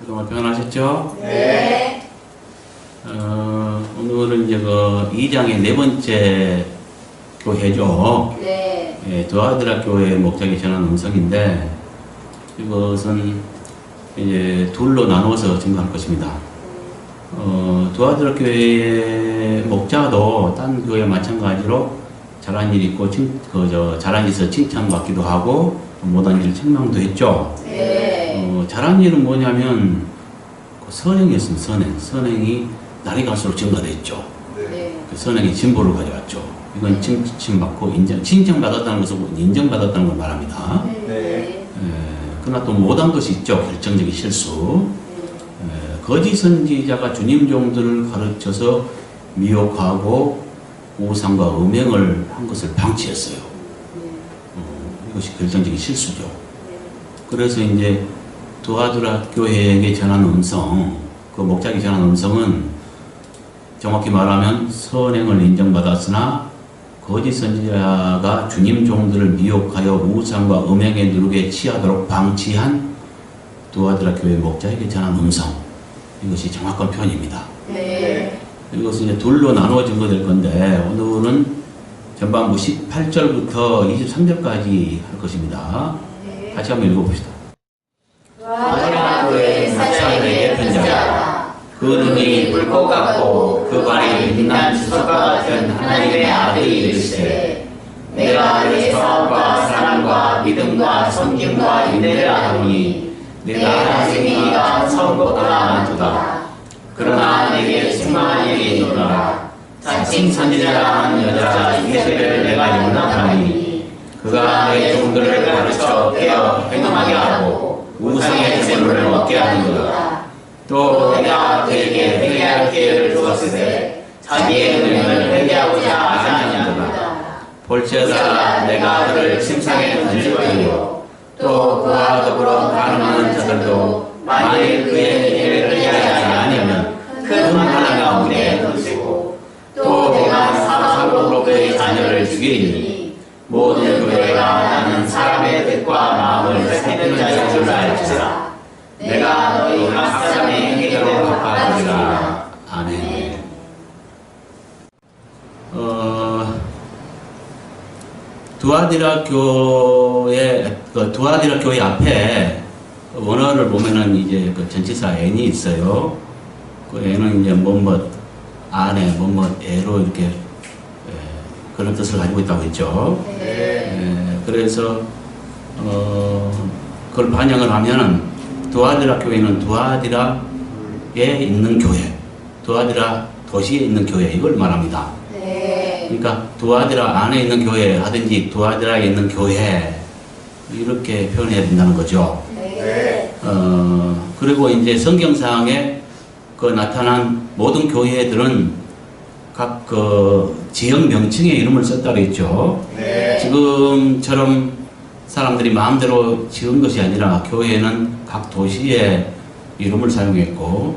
그동안 평안하셨죠? 네. 오늘은 이제 그 2장의 네 번째 교회죠. 네. 예, 두아드라 교회의 목적이 전한 음성인데, 이것은 이제 둘로 나누어서 증거할 것입니다. 두아드라 교회의 목자도 딴 교회 마찬가지로 잘한 일이 있고, 잘한 일에서 칭찬받기도 하고, 못한 일을 책망도 했죠. 네. 잘한 일은 뭐냐면, 그 선행이었습니다. 선행이 날이 갈수록 증가됐죠. 네. 그 선행의 진보를 가져왔죠. 이건 칭찬받고 칭찬받았다는 것은 인정받았다는 걸 말합니다. 네. 그러나 또 못한 것이 있죠. 결정적인 실수. 거짓 선지자가 주님 종들을 가르쳐서 미혹하고 우상과 음행을 한 것을 방치했어요. 이것이 결정적인 실수죠. 그래서 이제 두아드라 교회에게 전한 음성, 그 목자에게 전한 음성은 정확히 말하면 선행을 인정받았으나 거짓 선지자가 주님 종들을 미혹하여 우상과 음행에 누르게 취하도록 방치한 두아드라 교회 목자에게 전한 음성, 이것이 정확한 표현입니다. 네. 이것은 이제 둘로 나누어 증거될 건데, 오늘은 전반부 18절부터 23절까지 할 것입니다. 네. 같이 한번 읽어봅시다. 두아드라 교회 사장에게 편지하라. 그 눈이 불꽃 같고 그 발이 빛난 주석과 같은 하나님의 아들이 이르시되, 내가 내 사업과 사랑과 믿음과 섬김과 인내를 하노니 내가 생이가 처음 것보다 많도다. 그러나 내게 충만한 일이 있노라. 자칭 선지자라는 여자 이세벨을 내가 용납하니 그가 내 종들을 가르쳐 깨어 행동하게 하고 우상의 재물을 얻게 하는도다. 또 내가 그에게 회개할 기회를 주었으되 자기의 은행을 회개하고자 하지 아니하노라. 볼지어다 내가 그를 침상에 던질 터이요 또 그와 더불어 가늠하는 자들도 만일 그의 회개를 회개하지 아니하면 큰 환난 가운데 던지고, 또 내가 사상으로 그의 자녀를 죽이니 모든 교회가 나는 사람의 뜻과 마음을 살피는 자인 줄 알지라. 내가 너희 각 사람의 행위로 갚아주리라. 아멘. 두아드라 교회 앞에 원어를 보면은 이제 그 전치사 n이 있어요. 그 n은 이제 뭐뭐 안에 뭐뭐에로 이렇게 그런 뜻을 가지고 있다고 했죠. 그래서 그걸 반영을 하면은 두아드라 교회는 두아드라에 있는 교회, 두아드라 도시에 있는 교회, 이걸 말합니다. 네. 그러니까 두아드라 안에 있는 교회 하든지 두아드라에 있는 교회, 이렇게 표현해야 된다는 거죠. 네. 그리고 이제 성경상에 그 나타난 모든 교회들은 각 그 지역 명칭의 이름을 썼다고 했죠. 네. 지금처럼 사람들이 마음대로 지은 것이 아니라 교회는 각 도시의 이름을 사용했고,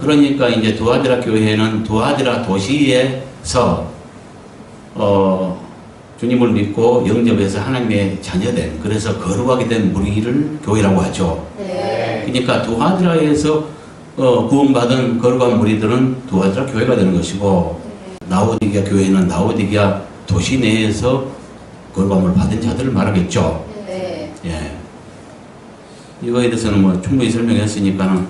그러니까 이제 두아드라 교회는 두아드라 도시에서 주님을 믿고 영접해서 하나님의 자녀된, 그래서 거룩하게 된 무리를 교회라고 하죠. 네. 그러니까 두아드라에서 구원받은 거룩한 무리들은 두아드라 교회가 되는 것이고, 라오디게아 교회는 라오디게아 도시 내에서 거룩함을 받은 자들을 말하겠죠. 네. 예. 이거에 대해서는 뭐 충분히 설명했으니까는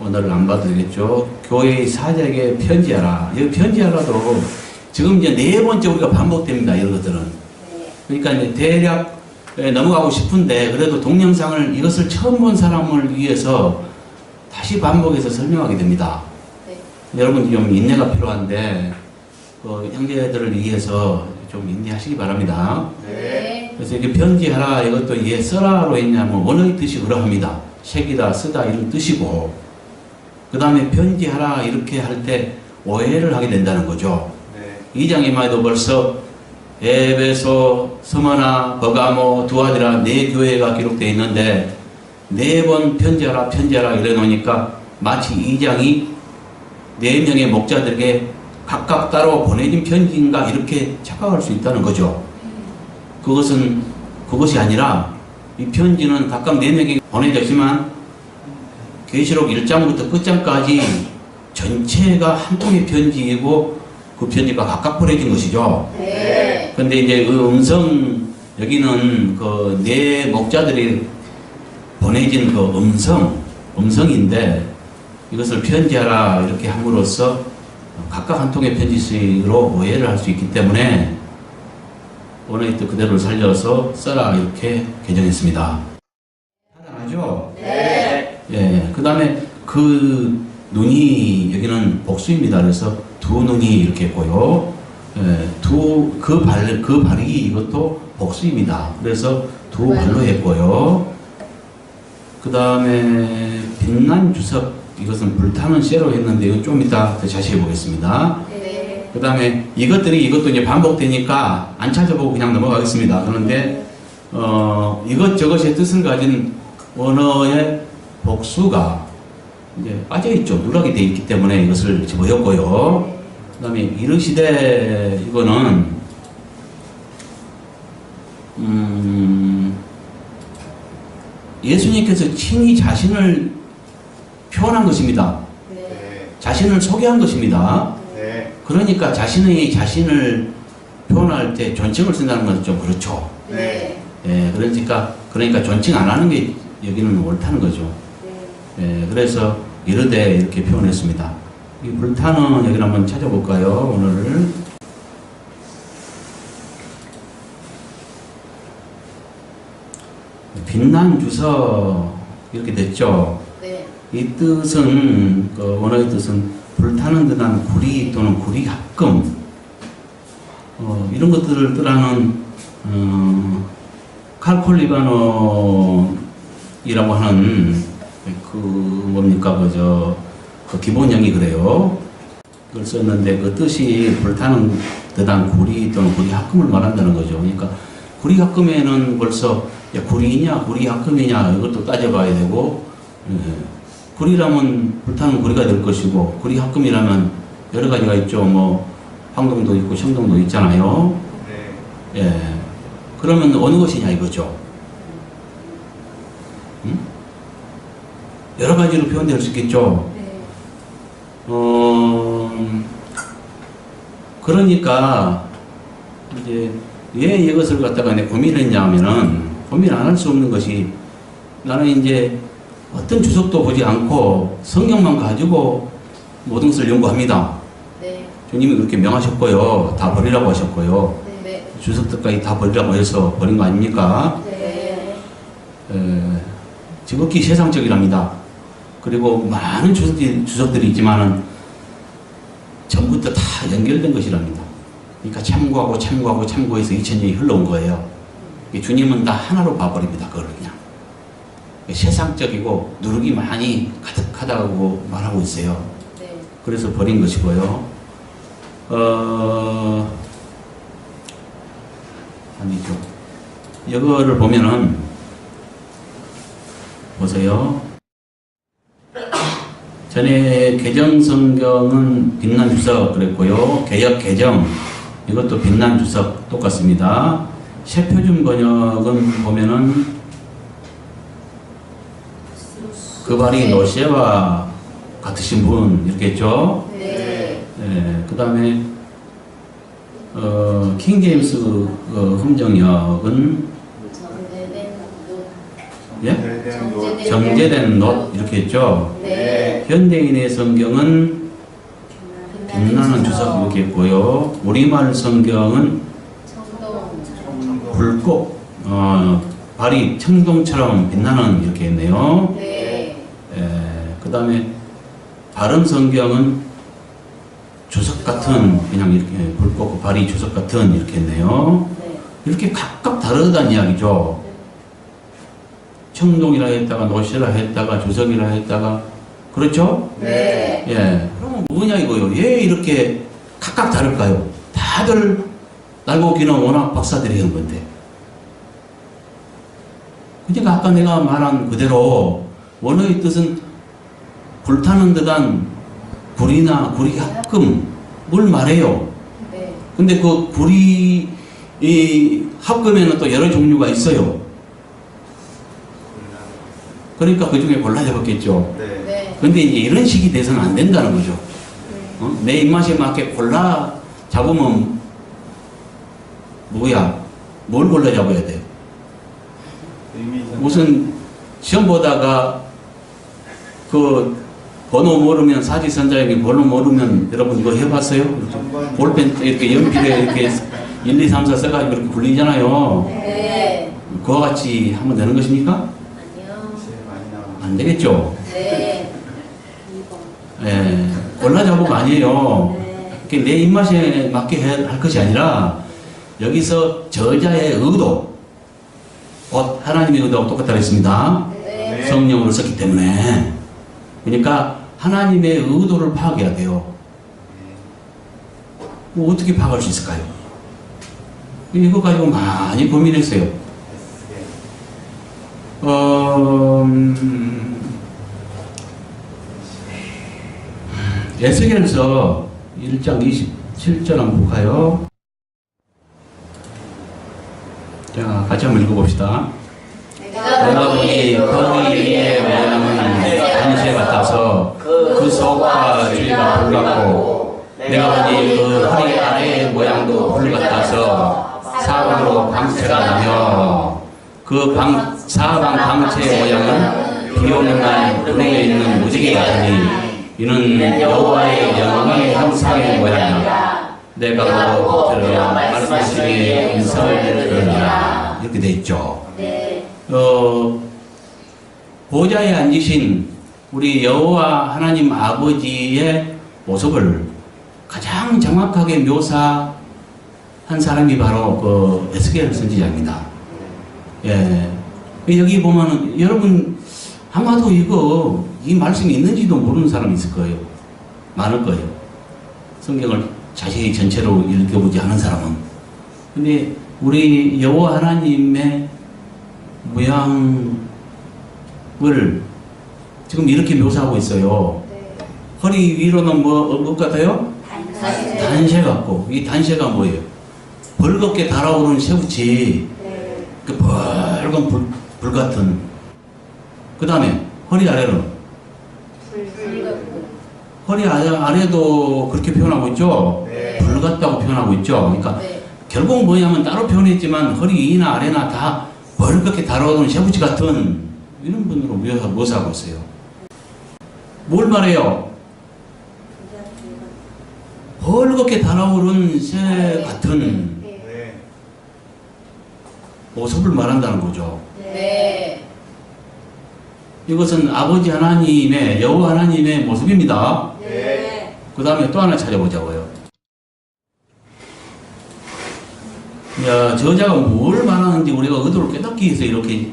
오늘은 안 봐도 되겠죠. 교회의 사제에게 편지하라. 이 편지하라도 지금 이제 네 번째 우리가 반복됩니다. 이런 것들은. 그러니까 이제 대략 넘어가고 싶은데, 그래도 동영상을 이것을 처음 본 사람을 위해서 다시 반복해서 설명하게 됩니다. 네. 여러분 좀 인내가 필요한데, 형제들을 위해서 좀 인내하시기 바랍니다. 네. 그래서 이렇게 편지하라, 이것도 이게 써라로 했냐면 원어의 뜻이 그러합니다. 책이다, 쓰다 이런 뜻이고, 그 다음에 편지하라 이렇게 할 때 오해를 하게 된다는 거죠. 2장에만 해도 벌써 에베소, 스무나, 버가모, 두아드라 네 교회가 기록되어 있는데, 네 번 편지하라 이래 놓으니까 마치 2장이 네 명의 목자들에게 각각 따로 보내진 편지인가 이렇게 착각할 수 있다는 거죠. 그것이 아니라 이 편지는 각각 네 명에게 보내졌지만 계시록 1장부터 끝장까지 전체가 한 통의 편지이고 그 편지가 각각 보내진 것이죠. 네. 근데 이제 그 음성, 여기는 그 네 목자들이 보내진 그 음성인데 이것을 편지하라 이렇게 함으로써 각각 한 통의 편지식으로 오해를 할 수 있기 때문에 원어의 뜻 그대로 살려서 써라 이렇게 개정했습니다. 하죠? 네. 예. 그 다음에 그 눈이 여기는 복수입니다. 그래서 두 눈이 이렇게 했고요. 예. 그 발이 이것도 복수입니다. 그래서 두 발로 했고요. 그 다음에 빛난 주석 이것은 불타는 쇠로 했는데 이건 좀 이따 더 자세히 보겠습니다. 네. 그 다음에 이것도 이제 반복되니까 안 찾아보고 그냥 넘어가겠습니다. 그런데 이것저것의 뜻을 가진 원어의 복수가 이제 빠져있죠. 누락이 되어 있기 때문에 이것을 집어였고요. 그 다음에 이르시되 이거는 예수님께서 친히 자신을 표현한 것입니다. 네. 자신을 소개한 것입니다. 네. 그러니까 자신을 표현할 때 존칭을 쓴다는 건 좀 그렇죠. 네. 예, 그러니까 존칭 안 하는 게 여기는 옳다는 거죠. 네. 예, 그래서 이르되 이렇게 표현했습니다. 이 불타는 여기를 한번 찾아볼까요? 오늘 빛난 주석 이렇게 됐죠. 네. 이 뜻은 그 원어의 뜻은 불타는 듯한 구리 또는 구리 합금 이런 것들을 뜻하는 칼콜리바노이라고 하는 그 뭡니까 그 기본형이 그래요. 그걸 썼는데 그 뜻이 불타는 듯한 구리 또는 구리 합금을 말한다는 거죠. 그러니까 구리 합금에는 벌써 구리냐 구리 합금이냐 이것도 따져봐야 되고 구리라면 불타는 구리가 될 것이고 구리 합금이라면 여러 가지가 있죠. 뭐 황동도 있고 청동도 있잖아요. 네. 예. 그러면 어느 것이냐 이거죠. 여러 가지로 표현될 수 있겠죠. 네. 그러니까 이제 왜 이것을 갖다가 내 고민했냐 하면은 고민 안 할 수 없는 것이 나는 이제 어떤 주석도 보지 않고 성경만 가지고 모든 것을 연구합니다. 네. 주님이 그렇게 명하셨고요. 다 버리라고 하셨고요. 네. 주석들까지 다 버리라고 해서 버린 거 아닙니까? 네. 지극히 세상적이랍니다. 그리고 많은 주석들이 있지만은 전부터 다 연결된 것이랍니다. 그러니까 참고해서 2000년이 흘러온 거예요. 주님은 다 하나로 봐버립니다. 그걸 그냥. 세상적이고 누룩이 많이 가득하다고 말하고 있어요. 네. 그래서 버린 것이고요. 아니죠. 이거를 보면은 보세요. 전에 개정 성경은 빛난 주석 그랬고요. 개역 개정 이것도 빛난 주석 똑같습니다. 새표준 번역은 보면은 그 발이 노시와 같으신 분 이렇게 했죠. 네. 그 다음에 킹제임스 흠정역은 정제된 lut. 예? 정제된 놋 이렇게 했죠. 네. 현대인의 성경은 빛나는 주석 이렇게 했고요. 우리말 성경은 청동. 불꽃 발이 청동처럼 빛나는 이렇게 했네요. 네. 그 다음에 다른 성경은 주석 같은 그냥 이렇게 불꽃 발이 주석 같은 이렇게 했네요. 네. 이렇게 각각 다르다는 이야기죠. 청동이라 했다가 노시라 했다가 주석이라 했다가 그렇죠? 네. 예. 그러면 뭐냐 이거요. 왜 이렇게 각각 다를까요? 다들 날고기는 워낙 박사들이 한 건데. 그러니까 아까 내가 말한 그대로 원어의 뜻은 불타는 듯한 구리나 구리 합금을 말해요. 네. 근데 그 구리 이 합금에는 또 여러 종류가 있어요. 그러니까 그 중에 골라내봤겠죠. 네. 근데 이제 이런 식이 돼서는 안 된다는 거죠. 내 입맛에 맞게 골라 잡으면 뭐야? 뭘 골라 잡아야 돼? 무슨 시험 보다가 그 번호 모르면 사지선자에게 번호 모르면 여러분 이거 해봤어요? 볼펜 이렇게 연필에 이렇게 1, 2, 3, 4 써가지고 이렇게 굴리잖아요. 네. 그와 같이 하면 되는 것입니까? 아니요. 안 되겠죠. 네. 예, 골라 잡으면 아니에요. 네. 그러니까 내 입맛에 맞게 할 것이 아니라 여기서 저자의 의도, 하나님의 의도하고 똑같다고 했습니다. 네. 성령으로 썼기 때문에. 그러니까 하나님의 의도를 파악해야 돼요. 뭐 어떻게 파악할 수 있을까요? 이거 가지고 많이 고민했어요. 에스겔서 1장 27절 한번 볼까요? 자, 같이 한번 읽어봅시다. 내가 보니 그 위의 모양은 단시 같아서 그 속과 줄이가 불 같고, 내가 보니 그 허리 아래의 모양도 불 같아서 사방으로 광채가 나며, 그 사방 광채의 모양은 비 오는 날 불에 있는 무지개 같으니 이는 여호와의 영광의 형상의 모양이라. 내가 보고 들어 말씀하시기에 음성을 들으리라. 이렇게 돼 있죠. 네. 보좌에 앉으신 우리 여호와 하나님 아버지의 모습을 가장 정확하게 묘사한 사람이 바로 그 에스겔 선지자입니다. 예. 여기 보면은 여러분 아마도 이 말씀이 있는지도 모르는 사람이 있을 거예요. 많을 거예요. 성경을 자세히 전체로 읽어보지 않은 사람은. 근데 우리 여호와 하나님의 모양을 지금 이렇게 묘사하고 있어요. 허리 위로는 뭐 같아요? 단쇠 같고, 이 단쇠가 뭐예요? 벌겋게 달아오르는 쇠붙이, 그 빨간 불 같은. 그 다음에 허리 아래는 허리 아래도 그렇게 표현하고 있죠. 불 같다고 표현하고 있죠. 그러니까 결국 뭐냐면 따로 표현했지만 허리 위나 아래나 다 벌겋게 달아오르는 쇠붙이 같은 이런 분으로 묘사하고 있어요. 뭘 말해요? 벌겋게 달아오른 새 같은 모습을 말한다는 거죠. 네. 이것은 아버지 하나님의, 여호와 하나님의 모습입니다. 네. 그 다음에 또 하나 찾아보자고요. 야, 저자가 뭘 말하는지 우리가 의도를 깨닫기 위해서 이렇게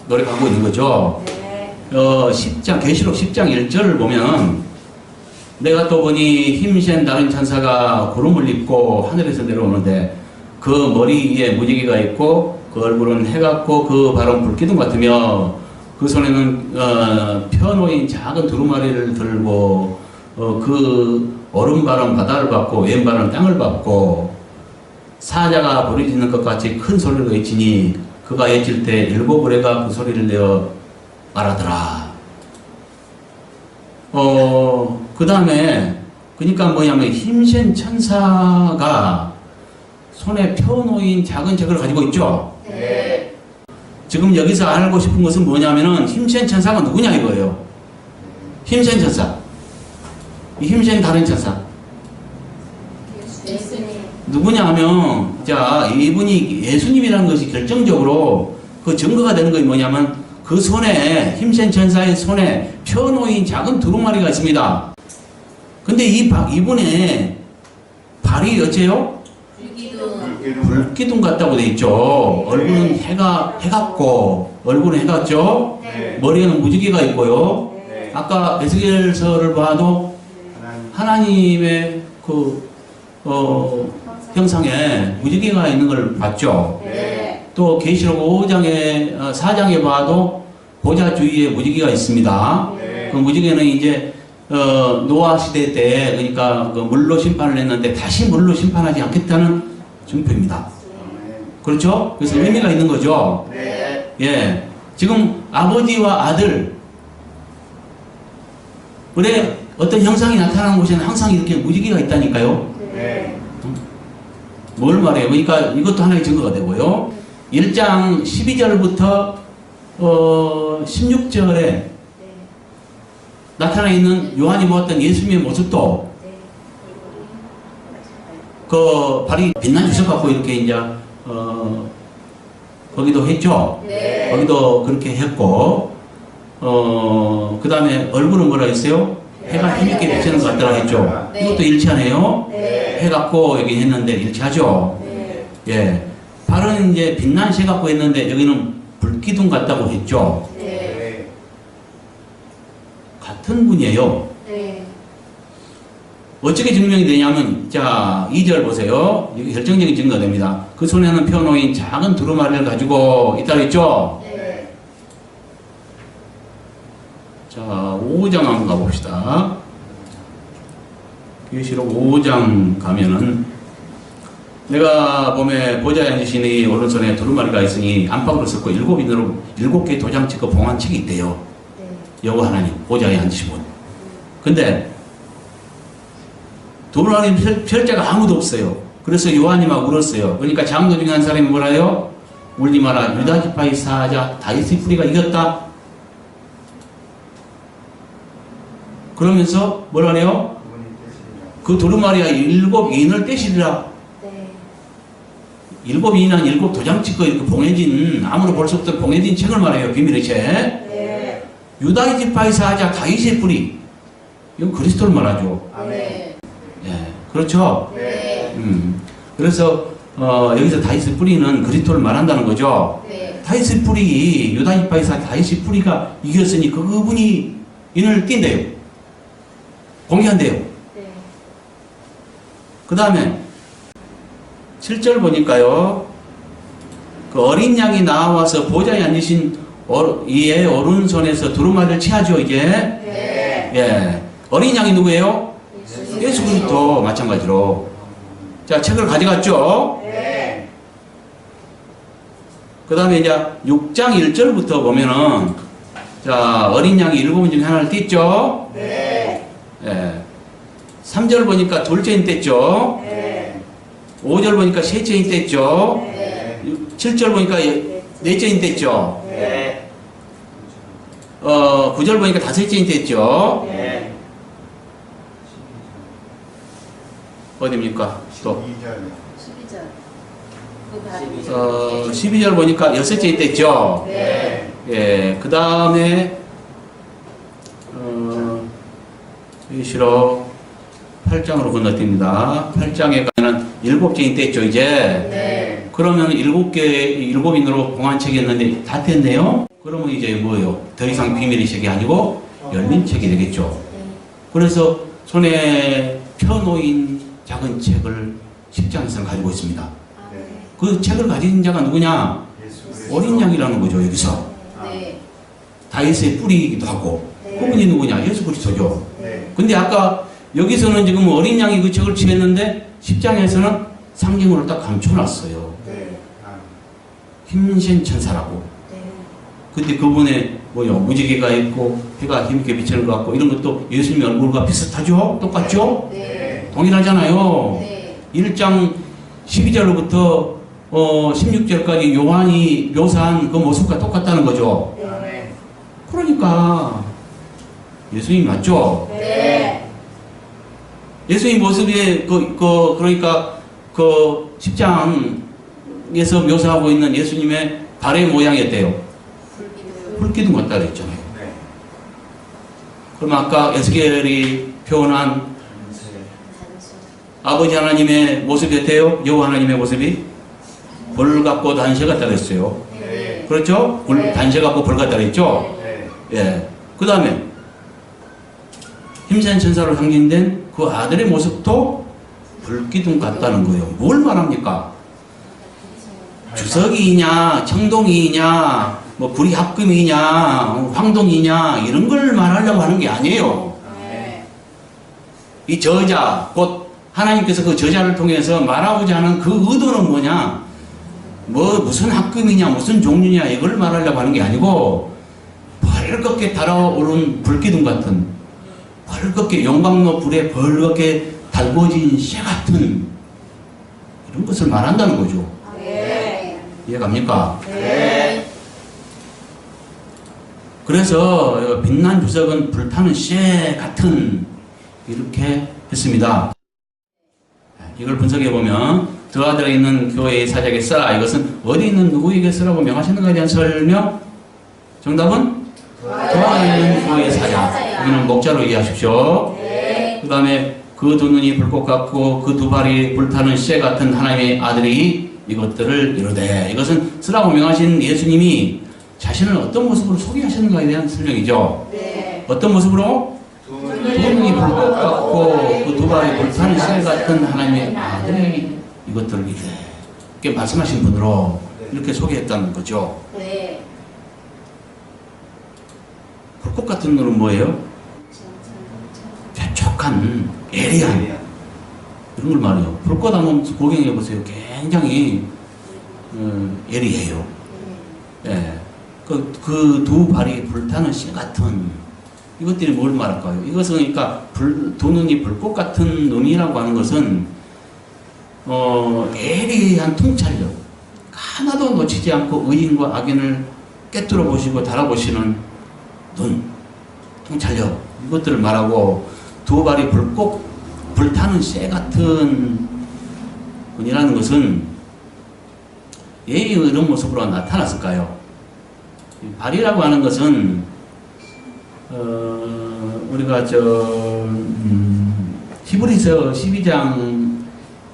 노력하고 있는 거죠. 네. 10장, 계시록 10장 1절을 보면, 내가 또 보니 힘센 다른 천사가 구름을 입고 하늘에서 내려오는데, 그 머리 위에 무지개가 있고 그 얼굴은 해 같고 그 발은 불기둥 같으며, 그 손에는 펴놓인 작은 두루마리를 들고, 그 오른발은 바다를 밟고 왼발은 땅을 밟고, 사자가 부르짖는 것 같이 큰 소리로 외치니 그가 외칠 때 일곱 우레가 그 소리를 내어 말하더라. 그 다음에 그러니까 뭐냐면 힘센 천사가 손에 펴놓인 작은 책을 가지고 있죠. 네. 지금 여기서 알고 싶은 것은 뭐냐면은 힘센 천사가 누구냐 이거예요. 힘센 천사. 이 힘센 다른 천사. 예수님. 누구냐 하면, 자, 이분이 예수님이라는 것이 결정적으로 그 증거가 되는 것이 뭐냐면, 그 손에, 힘센 천사의 손에 펴놓인 작은 두루마리가 있습니다. 근데 이분의 발이 어째요? 불기둥 같다고 돼 있죠. 얼굴은 해 같고, 얼굴은 해 같죠? 네. 머리에는 무지개가 있고요. 네. 아까 에스겔서를 봐도 하나님의 형상에 무지개가 있는 걸 봤죠. 네. 또 계시록 5장에 4장에 봐도 보좌 주위에 무지개가 있습니다. 네. 그 무지개는 이제 노아 시대 때, 그러니까 그 물로 심판을 했는데 다시 물로 심판하지 않겠다는 증표입니다. 그렇죠? 그래서 의미가 있는 거죠. 네. 예, 지금 아버지와 아들 그래 어떤 형상이 나타나는 곳에는 항상 이렇게 무지개가 있다니까요. 네. 뭘 말해요? 그러니까 이것도 하나의 증거가 되고요. 1장 12절부터 16절에 네. 나타나 있는 요한이 보았던 예수님의 모습도 네. 그 발이 빛난 주석 갖고 이렇게 이제 거기도 했죠. 네. 거기도 그렇게 했고 그 다음에 얼굴은 뭐라 했어요? 해가 힘있게 비치는 것 같더라 했죠. 네. 이것도 일치하네요. 네. 해 갖고 여기 했는데 일치하죠. 네. 예. 발은 이제 빛난 새 갖고 했는데 여기는 불기둥 같다고 했죠. 네. 같은 분이에요. 네. 어떻게 증명이 되냐면, 자, 2절 보세요. 이게 결정적인 증거가 됩니다. 그 손에는 펴놓인 작은 두루마리를 가지고 있다고 했죠? 네. 자, 5장 한번 가봅시다. 계시록 5장 가면은, 내가 봄에 보좌에 앉으시니 오른손에 두루마리가 있으니 안팎으로 섞고 7인으로 7개 도장 찍고 봉한 책이 있대요. 네. 여호와 하나님 보좌에 앉으시고. 근데 두루마리 별자가 아무도 없어요. 그래서 요한이 막 울었어요. 그러니까 장로 중에 한 사람이 뭐라 해요? 울지 마라. 유다 지파의 사자 다윗의 뿌리가 이겼다. 그러면서 뭐라 해요? 그 두루마리가 7인을 떼시리라. 네. 7인한 7 도장 찍고 이렇게 봉해진, 아무로 볼 수 없던 봉해진 책을 말해요. 비밀의 책. 네. 유다의 지파의 사자 다윗의 뿌리. 이건 그리스도를 말하죠. 네. 예, 그렇죠. 네. 그래서 여기서 다윗의 뿌리는 그리스도를 말한다는 거죠. 네. 다윗의 뿌리, 유다 지파의 사자 다윗의 뿌리가 이겼으니 그분이 인을 띈대요. 공개한대요. 네. 그 다음에 7절 보니까요. 그 어린 양이 나와서 보좌에 앉으신 이의 오른손에서 두루마리를 취하죠. 이게. 네. 예. 어린 양이 누구예요? 예수 그리스도 마찬가지로. 자, 책을 가져갔죠. 네. 그 다음에 이제 6장 1절부터 보면은, 자, 어린 양이 7분 중에 하나를 뗐죠. 네. 예. 3절 보니까 둘째인 뗐죠. 네. 5절 보니까 셋째인 뗐죠. 네. 7절 보니까 넷째인 뗐죠. 네. 9절 보니까 다섯째인 뗐죠. 네. 어디입니까? 또. 12절. 12절 보니까 여섯째인 뗐죠. 네. 예. 그 다음에, 계시록 8장으로 건너뜁니다. 8장에 가면 7개인 뗐죠, 이제. 네. 그러면 7인으로 봉한 책이었는데 다 뗐네요? 그러면 이제 뭐예요? 더 이상 비밀의 책이 아니고 열린 책이 되겠죠. 네. 그래서 손에 펴놓인 작은 책을 10장에서 가지고 있습니다. 아, 네. 그 책을 가진 자가 누구냐? 어린 양이라는 거죠, 여기서. 네. 다윗의 뿌리이기도 하고. 네. 그분이 누구냐? 예수 그리스도죠. 네. 근데 아까 여기서는 지금 어린 양이 그 책을 취했는데 10장에서는 상징으로 딱 감춰놨어요. 네. 힘센 천사라고. 네. 근데 그분의 뭐요? 무지개가 있고 해가 힘있게 비치는 것 같고 이런 것도 예수님의 얼굴과 비슷하죠? 똑같죠? 네. 동일하잖아요. 네. 1장 12절로부터 16절까지 요한이 묘사한 그 모습과 똑같다는 거죠. 네. 그러니까 예수님 맞죠? 네. 예수님 모습이 그러니까 그 10장에서 묘사하고 있는 예수님의 발의 모양이었대요. 불기둥 같다 그랬잖아요. 그럼 아까 에스겔이 표현한 아버지 하나님의 모습이 어때요? 여호와 하나님의 모습이 벌 같고 단새 같다 그랬어요. 네. 그렇죠? 네. 단새 같고 벌 같다 그랬죠? 예. 그 다음에 힘센 천사로 상징된 그 아들의 모습도 불기둥 같다는 거예요. 뭘 말합니까? 주석이냐, 청동이냐, 뭐 구리 합금이냐, 황동이냐 이런 걸 말하려고 하는 게 아니에요. 네. 이 저자, 곧 하나님께서 그 저자를 통해서 말하고자 하는 그 의도는 뭐냐? 뭐 무슨 합금이냐, 무슨 종류냐 이걸 말하려고 하는 게 아니고 벌겋게 달아오른 불기둥 같은 벌겋게 용광로 불에 벌겋게 달궈진 쇠 같은 이런 것을 말한다는 거죠. 네. 이해갑니까? 네. 그래서 빛난 주석은 불타는 쇠 같은 이렇게 했습니다. 이걸 분석해 보면 드와드라 있는 교회의 사자에게 써라. 이것은 어디 있는 누구에게 쓰라고 명하시는가에 대한 설명. 정답은 드와드라 있는 교회의 사자. 여기는 목자로 이해하십시오. 네. 그 다음에 그 두 눈이 불꽃 같고 그 두 발이 불타는 쇠 같은 하나님의 아들이 이것들을 이루되. 이것은 쓰라고 명하신 예수님이 자신을 어떤 모습으로 소개하셨는가에 대한 설명이죠. 네. 어떤 모습으로? 두 눈이 불꽃 같고 그 두 발이 불타는 쇠 같은 하나님의 아들이 이것들을 이렇게 말씀하신 분으로 이렇게 소개했다는 거죠. 네. 불꽃 같은 눈은 뭐예요? 촉촉한 예리한 이런 걸 말해요. 불꽃 한번 구경해 보세요. 굉장히 예리해요. 예. 그 두 발이 불타는 쇠 같은 이것들이 뭘 말할까요? 이것은 그러니까 두 눈이 불꽃 같은 눈이라고 하는 것은 예리한 통찰력, 하나도 놓치지 않고 의인과 악인을 꿰뚫어 보시고 달아보시는 눈, 통찰력 이것들을 말하고 두 발이 불타는 쇠 같은 분이라는 것은 예의 이런 모습으로 나타났을까요? 발이라고 하는 것은 우리가 히브리서 12장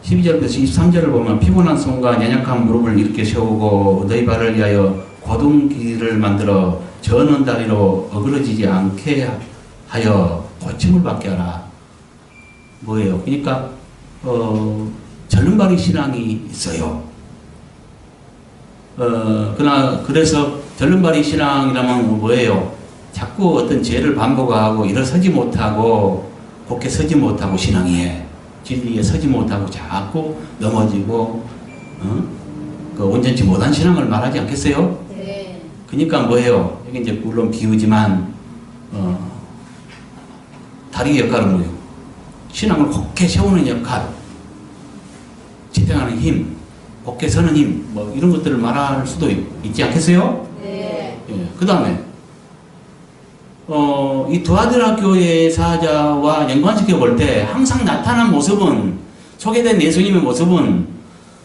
12절부터 23절을 보면 피곤한 손과 연약한 무릎을 이렇게 세우고 너희 발을 위하여 곧은 길을 만들어 저는 다리로 어그러지지 않게 하여 고침을 받게 하라. 뭐예요? 그러니까 절름발이 신앙이 있어요. 그래서 절름발이 신앙이라면 뭐예요? 자꾸 어떤 죄를 반복하고 일어서지 못하고 곧게 서지 못하고 신앙이에 진리에 서지 못하고 자꾸 넘어지고 그 온전치 못한 신앙을 말하지 않겠어요? 네. 그러니까 뭐예요? 이게 이제 물론 비유지만 다리의 역할은 뭐예요? 신앙을 곧게 세우는 역할, 집행하는 힘, 곧게 서는 힘, 뭐 이런 것들을 말할 수도 있지 않겠어요? 네. 예, 그 다음에 이 두아드라 교회의 사자와 연관시켜 볼 때 항상 나타난 모습은 소개된 예수님의 모습은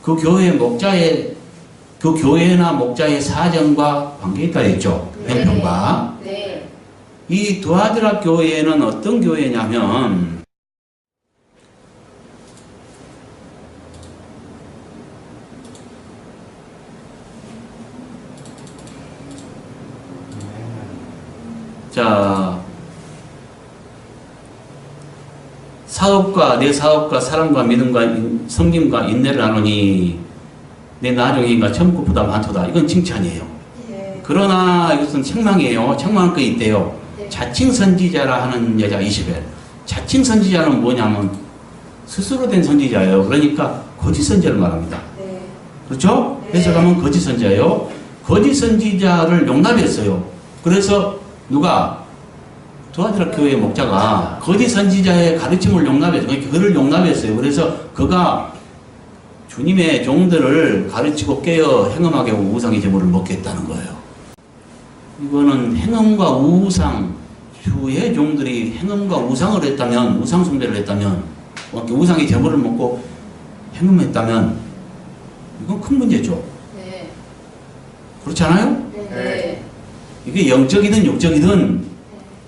그 교회의 목자의 그 교회나 목자의 사정과 관계 있다 했죠. 형편과. 네. 이 두아드라 교회는 어떤 교회냐면 자, 내 사업과 사랑과 믿음과 성김과 인내를 나누니 내 나중인가 천국보다 많도다. 이건 칭찬이에요. 네. 그러나 이것은 책망이에요. 책망할 거 있대요. 네. 자칭 선지자라 하는 여자 이시벨. 자칭 선지자는 뭐냐면 스스로 된 선지자예요. 그러니까 거짓 선지자를 말합니다. 네. 그렇죠? 네. 해석하면 거짓 선지자예요. 거짓 선지자를 용납했어요. 그래서 누가 두아드라 교회의 목자가 거짓 선지자의 가르침을 용납했어요. 그를 용납했어요. 그래서 그가 주님의 종들을 가르치고 깨어 행음하게 하고 우상의 제물을 먹게 했다는 거예요. 이거는 행음과 우상, 주의 종들이 행음과 우상을 했다면, 우상 숭배를 했다면, 우상의 제물을 먹고 행음했다면 이건 큰 문제죠. 네. 그렇지 않아요? 네. 이게 영적이든 육적이든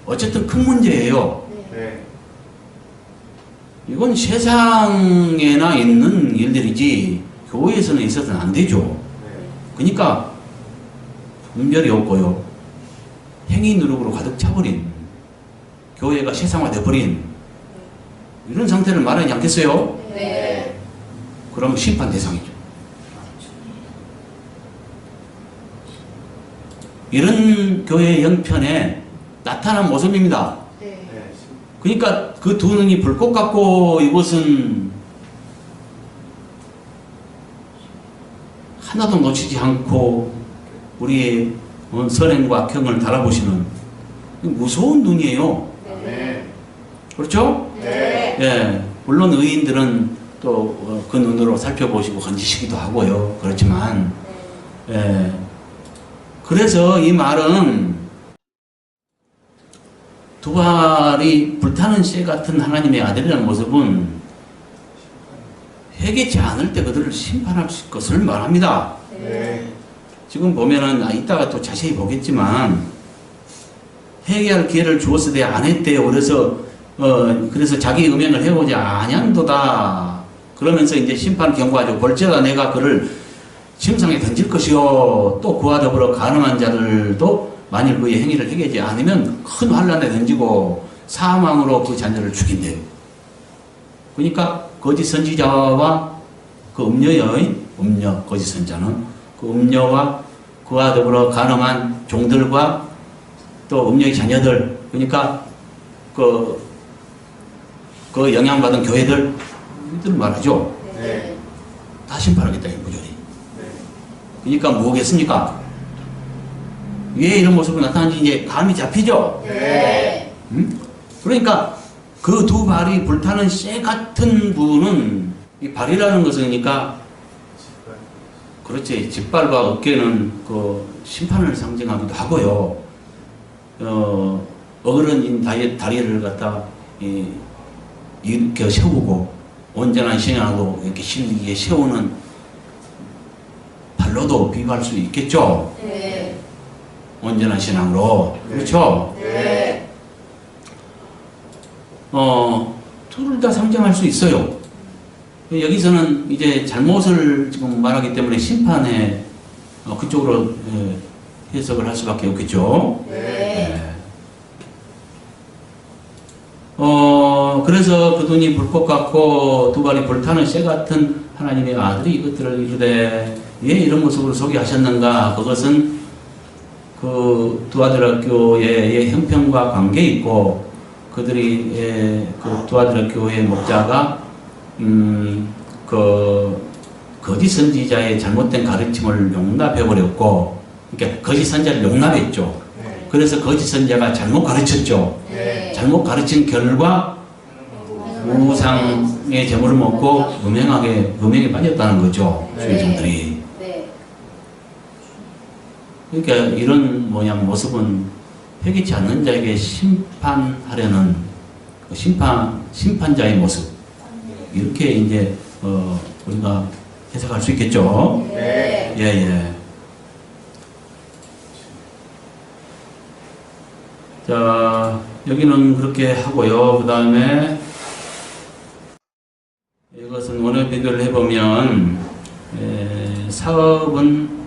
어쨌든 큰 문제예요. 네. 이건 세상에나 있는 일들이지 교회에서는 있어서는 안 되죠. 그러니까 분별이 없고요. 행위 누룩으로 가득 차버린 교회가 세상화되어버린 이런 상태를 말하지 않겠어요? 네. 그러면 심판 대상이죠. 이런 교회의 형편에 나타난 모습입니다. 네. 그러니까 그 두 눈이 불꽃 같고 이것은 하나도 놓치지 않고 우리의 선행과 악행을 달아보시는 무서운 눈이에요. 네. 그렇죠? 네. 예, 물론 의인들은 또 그 눈으로 살펴보시고 건지시기도 하고요. 그렇지만 예, 그래서 이 말은 두 발이 불타는 쇠 같은 하나님의 아들이라는 모습은 회개치 않을 때 그들을 심판할 것을 말합니다. 네. 지금 보면은 이따가 또 자세히 보겠지만 회개할 기회를 주었으되 안 했대요. 그래서 자기 음행을 해오지 아니한도다. 그러면서 이제 심판을 경고하죠. 볼지어다 내가 그를 침상에 던질 것이요 또 그와 더불어 가늠한 자들도 만일 그의 행위를 회개하지 않으면 큰 환란에 던지고 사망으로 그 자녀를 죽인대요. 그러니까 거짓 선지자와 그 음녀 거짓 선자는 그 음녀와 그와 더불어 가늠한 종들과 또 음녀의 자녀들, 그러니까 그 영향받은 교회들 이들 말하죠. 네. 다 심판하겠다 이 구절이. 그러니까 뭐겠습니까? 왜 이런 모습으로 나타나는지 이제 감이 잡히죠. 네. 그러니까 그 두 발이 불타는 쇠 같은 분은 이 발이라는 것은 그러니까 그렇지 짓발과 어깨는 그 심판을 상징하기도 하고요. 어그러진 다리를 갖다 이렇게 세우고 온전한 신앙으로 이렇게 실리게 세우는 발로도 비유할 수 있겠죠. 네. 온전한 신앙으로. 그렇죠? 네. 둘을 다 상징할 수 있어요. 여기서는 이제 잘못을 지금 말하기 때문에 심판에 그쪽으로 해석을 할 수밖에 없겠죠. 네. 그래서 그 눈이 불꽃 같고 두 발이 불타는 쇠 같은 하나님의 아들이 이것들을 이르되 왜 이런 모습으로 소개하셨는가? 그것은 그 두 아들 학교의 형편과 관계 있고 그들이 그 두 아들 학교의 목자가 그 거짓 선지자의 잘못된 가르침을 용납해버렸고, 그러니까 거짓 선자를 용납했죠. 그래서 거짓 선자가 잘못 가르쳤죠. 네. 잘못 가르친 결과 우상의 제물을 먹고 음행에 빠졌다는 거죠. 주의종들이. 네. 그러니까 이런 모습은 회개치 않는 자에게 심판하려는 그 심판자의 모습. 이렇게 이제 우리가 해석할 수 있겠죠. 네. 예. 자, 여기는 그렇게 하고요. 그 다음에 이것은 원어 비교를 해보면 사업은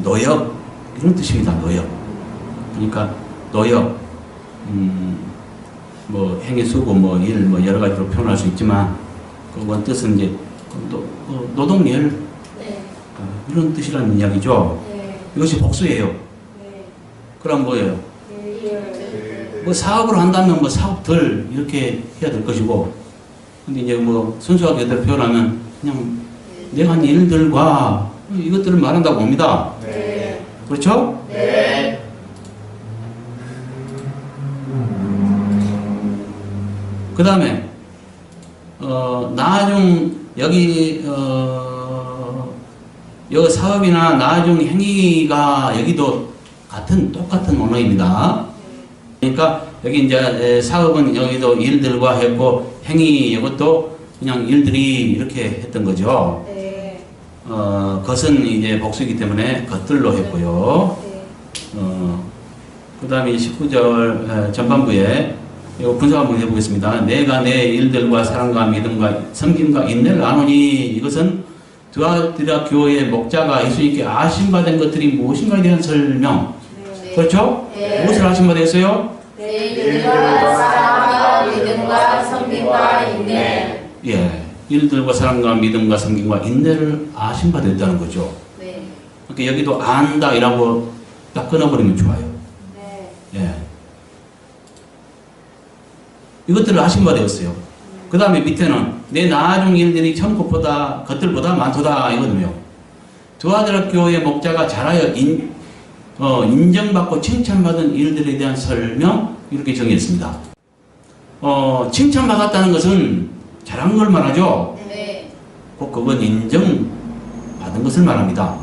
노역 이런 뜻입니다. 노역. 그러니까 노역, 뭐 행위 수고, 뭐 일, 뭐 여러 가지로 표현할 수 있지만 그건 뜻은 이제 노동일 네. 이런 뜻이라는 이야기죠. 네. 이것이 복수예요. 네. 그럼 뭐예요? 네. 뭐 사업을 한다면 뭐 사업들 이렇게 해야 될 것이고, 근데 이제 뭐 순수하게 표현하면 그냥 내가 한 일들과 이것들을 말한다고 봅니다. 네. 그렇죠? 네. 그 다음에 나중 여기 사업이나 나중 행위가 여기도 똑같은 언어입니다. 그러니까 여기 이제 사업은 여기도 일들과 했고 행위 이것도 그냥 일들이 이렇게 했던 거죠. 네. 것은 이제 복수이기 때문에 것들로 했고요. 그 다음에 19절 전반부에 이거 분석 한번 해보겠습니다. 내가 내 일들과 사랑과 믿음과 섬김과 인내를 아노니 이것은 두아디라 교회의 목자가 예수님께 아심받은 것들이 무엇인가에 대한 설명. 네. 그렇죠? 네. 무엇을 아심받았어요? 내 일들과 사랑과 믿음과 섬김과 인내. 예, 일들과 사랑과 믿음과 섬김과 인내를 아심받았다는 거죠. 네. 그러니까 여기도 안다 이라고 딱 끊어버리면 좋아요. 네. 예. 이것들을 아심받았어요. 그 다음에 밑에는 내 나중 일들이 전 것들보다 많도다 이거든요. 두아드락교회 목자가 잘하여 인정받고 칭찬받은 일들에 대한 설명 이렇게 정의했습니다. 칭찬받았다는 것은 잘한 걸 말하죠. 네. 꼭 그건 인정받은 것을 말합니다.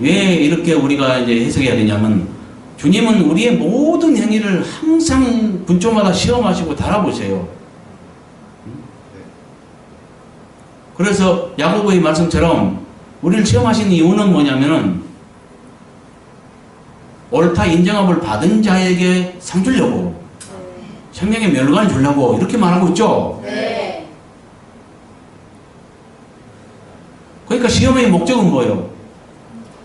왜 이렇게 우리가 이제 해석해야 되냐면 주님은 우리의 모든 행위를 항상 분초마다 시험하시고 달아보세요. 그래서 야고보의 말씀처럼 우리를 시험하신 이유는 뭐냐면은 옳다 인정함을 받은 자에게 상 주려고 생명의 멸관을 주려고 이렇게 말하고 있죠. 네. 그러니까 시험의 목적은 뭐예요?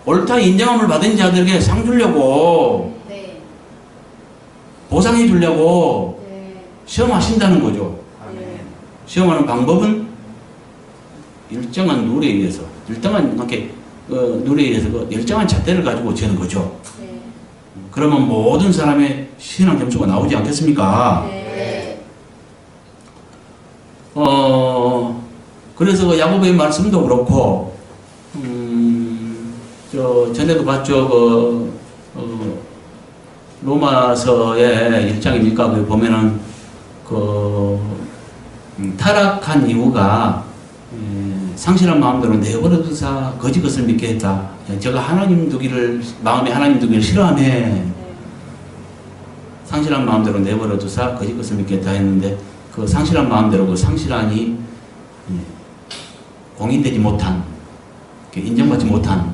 옳다 인정함을 받은 자들에게 상 주려고 네. 보상해 주려고 네. 시험하신다는 거죠. 네. 시험하는 방법은 일정한 룰에 의해서 일정한 룰에 의해서 그 일정한 잣대를 가지고 재는 거죠. 네. 그러면 모든 사람의 신앙 점수가 나오지 않겠습니까? 네. 그래서 그 야고보의 말씀도 그렇고 전에도 봤죠. 로마서의 1장입니까? 거기 보면은 타락한 이유가 상실한 마음대로 내버려 두사 거짓 것을 믿게 했다. 제가 하나님 두기를 마음에 하나님 두기를 싫어하네. 상실한 마음대로 내버려 두사 거짓 것을 믿게 했다 했는데 그 상실한 마음대로 그 상실한이 공인되지 못한 인정받지 못한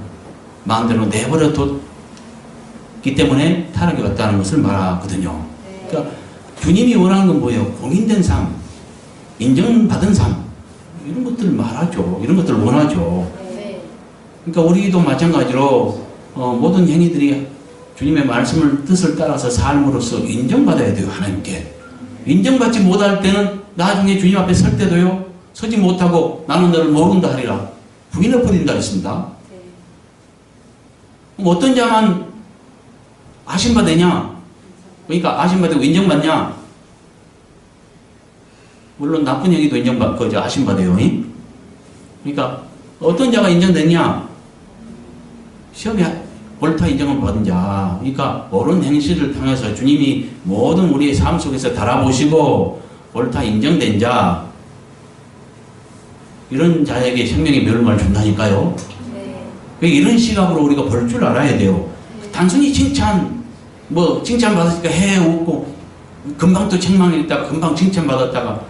마음대로 내버려 뒀기 때문에 타락이 왔다는 것을 말하거든요. 그러니까 주님이 원하는 건 뭐예요? 공인된 삶, 인정받은 삶 이런 것들을 말하죠. 이런 것들을 원하죠. 네. 그러니까 우리도 마찬가지로 모든 행위들이 주님의 말씀을 뜻을 따라서 삶으로써 인정받아야 돼요. 하나님께. 인정받지 못할 때는 나중에 주님 앞에 설 때도요. 서지 못하고 나는 너를 모른다 하리라. 부인을 버린다 했습니다. 네. 그럼 어떤 자만 아심받으냐? 그러니까 아심받고 인정받냐? 물론 나쁜 행위도 인정받고 아심받아요. 그러니까 어떤 자가 인정되냐? 시험에 옳다 인정을 받은 자. 그러니까 옳은 행실을 통해서 주님이 모든 우리의 삶 속에서 달아보시고 옳다 인정된 자 이런 자에게 생명의 멸망을 준다니까요. 네. 이런 시각으로 우리가 볼 줄 알아야 돼요. 단순히 칭찬 받았으니까 해 웃고 금방 또 책망했다가 금방 칭찬받았다가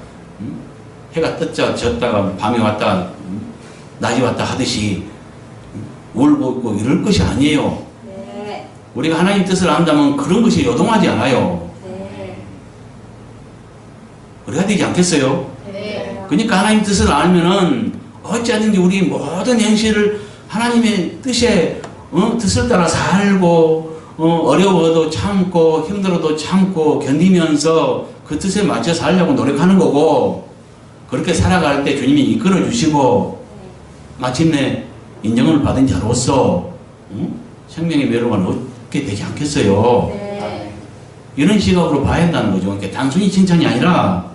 해가 떴자 졌다가 밤이 왔다 낮이 왔다 하듯이 울고 있고 이럴 것이 아니에요. 네. 우리가 하나님 뜻을 안다면 그런 것이 요동하지 않아요. 네. 그래야 되지 않겠어요? 네. 그러니까 하나님 뜻을 알면은 어찌하든지 우리 모든 행실을 하나님의 뜻에 뜻을 따라 살고 어려워도 참고 힘들어도 참고 견디면서 그 뜻에 맞춰 살려고 노력하는 거고 그렇게 살아갈 때 주님이 이끌어 주시고 마침내 인정을 받은 자로서 생명의 멸류관을 얻게 되지 않겠어요? 네. 이런 시각으로 봐야 한다는 거죠. 그러니까 단순히 칭찬이 아니라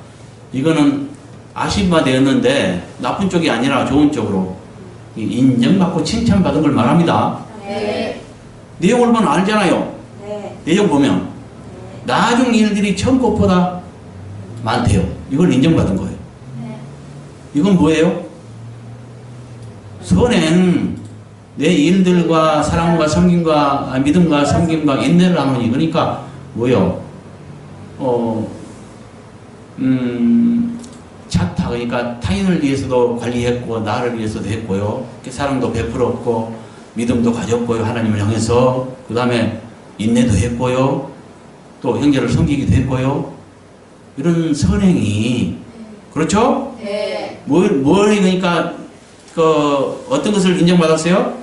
이거는 아심받았는데 나쁜 쪽이 아니라 좋은 쪽으로 인정받고 칭찬받은 걸 말합니다. 네. 내용을 보면 알잖아요. 네. 내용 보면 나중 일들이 처음 것보다 많대요. 이걸 인정받은 거예요. 네. 이건 뭐예요? 선행 내 일들과 사랑과 섬김과 믿음과 섬김과 인내를 하노니 그러니까 뭐요? 차타 그러니까 타인을 위해서도 관리했고 나를 위해서도 했고요. 사랑도 베풀었고 믿음도 가졌고요. 하나님을 향해서 그 다음에 인내도 했고요. 또 형제를 섬기기도 했고요. 이런 선행이 그렇죠? 네. 뭘 그러니까 어떤 것을 인정받았어요?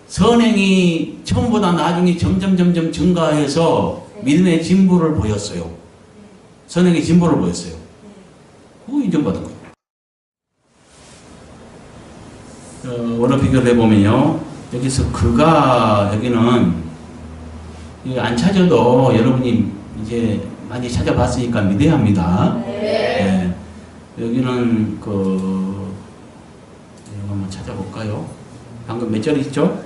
선행이 처음보다 나중에 점점 증가해서 믿음의 진보를 보였어요. 선행의 진보를 보였어요. 그거 인정받은 거예요. 원어 비교를 해보면요. 여기서 여기는 안 찾아도 여러분이 이제 많이 찾아봤으니까 믿어야 합니다. 네. 여기는 이거 한번 찾아 볼까요? 방금 몇 절 있죠?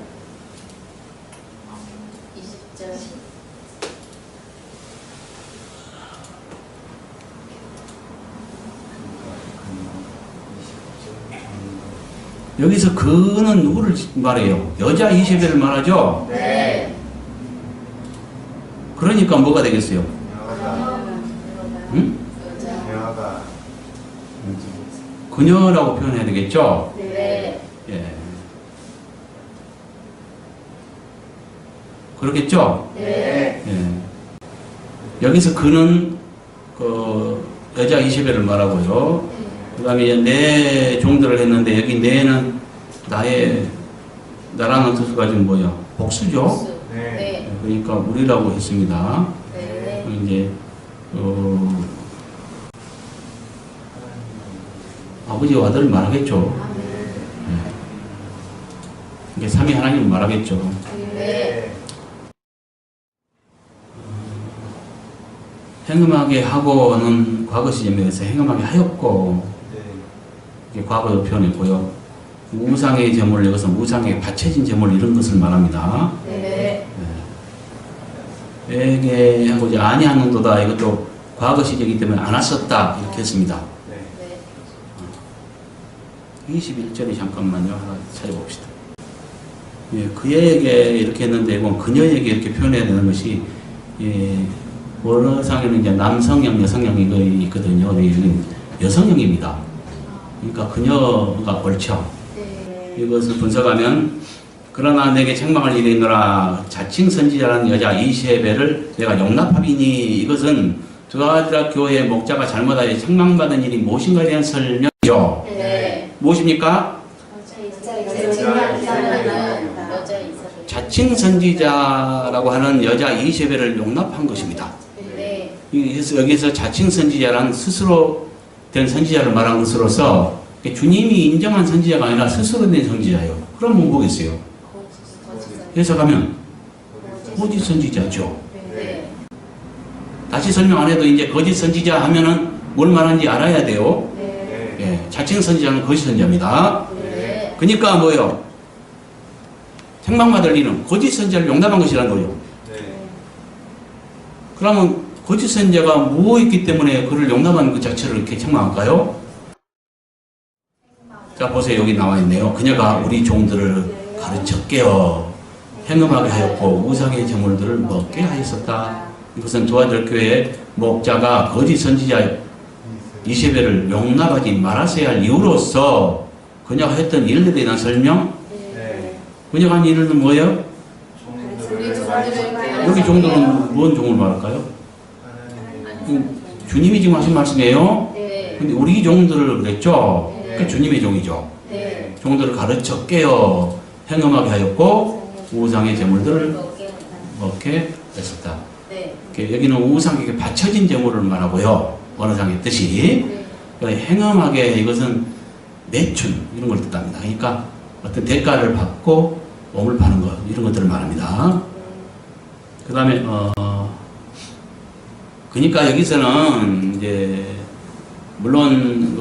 20절. 여기서 그는 누구를 말해요? 여자 이세벨을 말하죠? 네. 그러니까 뭐가 되겠어요? 응? 여자가 그녀라고 표현해야 되겠죠? 네. 예. 그렇겠죠? 네. 예. 여기서 그는 그 여자 이세벨을 말하고요. 그 다음에 내 종들을 했는데 여기 내는 나라는 뜻가 지금 뭐야? 복수죠? 네. 그러니까 우리라고 했습니다. 네. 이제 아버지와 아들을 말하겠죠. 예. 이게 삼위 하나님을 말하겠죠. 네. 행음하게 하고는 과거 시점에서 행음하게 하였고 이게 과거로 표현했고요. 우상의 제물 여기서 우상에 바쳐진 제물 이런 것을 말합니다. 네. 에게 하고 이제 아니하는도다 이것도 과거 시제이기 때문에 안 왔었다 이렇게 했습니다. 네. 21절이 잠깐만요. 하나 찾아봅시다. 예, 그에게 이렇게 했는데 이건 그녀에게 이렇게 표현해야 되는 것이 예, 원어상에는 이제 남성형, 여성형 이거 있거든요. 여기는 여성형입니다. 그러니까 그녀가 옳죠. 네. 이것을 분석하면 그러나 내게 책망을 이르노라 자칭 선지자라는 여자 이세벨을 내가 용납하리니 이것은 두아드라 교회의 목자가 잘못하여 책망받은 일이 무엇인가에 대한 설명이죠. 네. 무엇입니까? 여자 이사벨. 자칭 선지자라고 하는 여자 이세벨을 용납한 것입니다. 네. 그래서 여기서 자칭 선지자란 스스로 된 선지자를 말한 것으로서 주님이 인정한 선지자가 아니라 스스로 된 선지자예요. 그럼 뭐 보겠어요? 해석하면 거짓 선지자죠. 네. 다시 설명 안 해도 이제 거짓 선지자 하면은 뭘 말하는지 알아야 돼요. 네. 예, 자칭 선지자는 거짓 선지자입니다. 네. 그러니까 뭐예요? 책망받을 일은 거짓 선지자를 용납한 것이라는 거예요. 그러면 거짓 선지자가 무엇이기 때문에 그를 용납한 그 자체를 이렇게 책망할까요? 자 보세요. 여기 나와 있네요. 그녀가 우리 종들을 가르쳐 깨어 행음하게 하였고 우상의 제물들을 먹게 하였었다. 이것은 두아드라 교회의 목자가 거짓 선지자 이세벨을 용납하지 말았어야 할 이유로서 그녀가 했던 일에 대한 설명. 그녀가 한 일은 뭐예요? 여기 종들은 무슨 종을 말할까요? 주님이 지금 하신 말씀이에요. 네. 근데 우리 종들을 그랬죠. 네. 그러니까 주님의 종이죠. 네. 종들을 가르쳐 깨어 행음하게 하였고 우상의 제물들을 먹게 했었다. 네. 여기는 우상에게 바쳐진 제물을 말하고요. 언어상의 뜻이 행음하게 이것은 매춘 이런 걸 뜻합니다. 그러니까 어떤 대가를 받고 몸을 파는 것 이런 것들을 말합니다. 그 다음에 그러니까 여기서는 이제 물론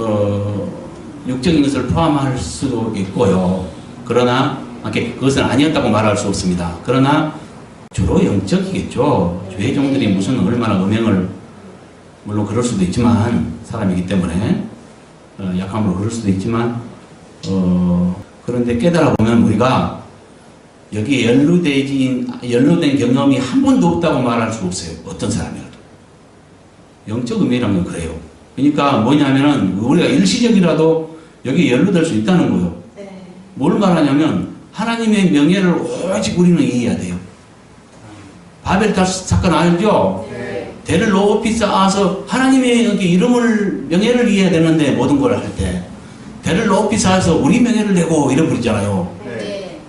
육적인 것을 포함할 수도 있고요. 그러나 그것은 아니었다고 말할 수 없습니다. 그러나 주로 영적이겠죠. 주의 종들이 무슨 얼마나 음행을 물론 그럴 수도 있지만 사람이기 때문에 약함으로 그럴 수도 있지만 그런데 깨달아 보면 우리가 여기에 연루된 경험이 한 번도 없다고 말할 수 없어요. 어떤 사람이라도. 영적 음행이라는 건 그래요. 그러니까 뭐냐면은 우리가 일시적이라도 여기에 연루될 수 있다는 거예요. 네. 뭘 말하냐면 하나님의 명예를 오직 우리는 이해해야 돼요. 바벨 사건 알죠? 네. 대를 높이 쌓아서 하나님의 여기 이름을 명예를 이해해야 되는데 모든 걸 할 때 대를 높이 쌓아서 우리 명예를 내고 이래버리잖아요. 네.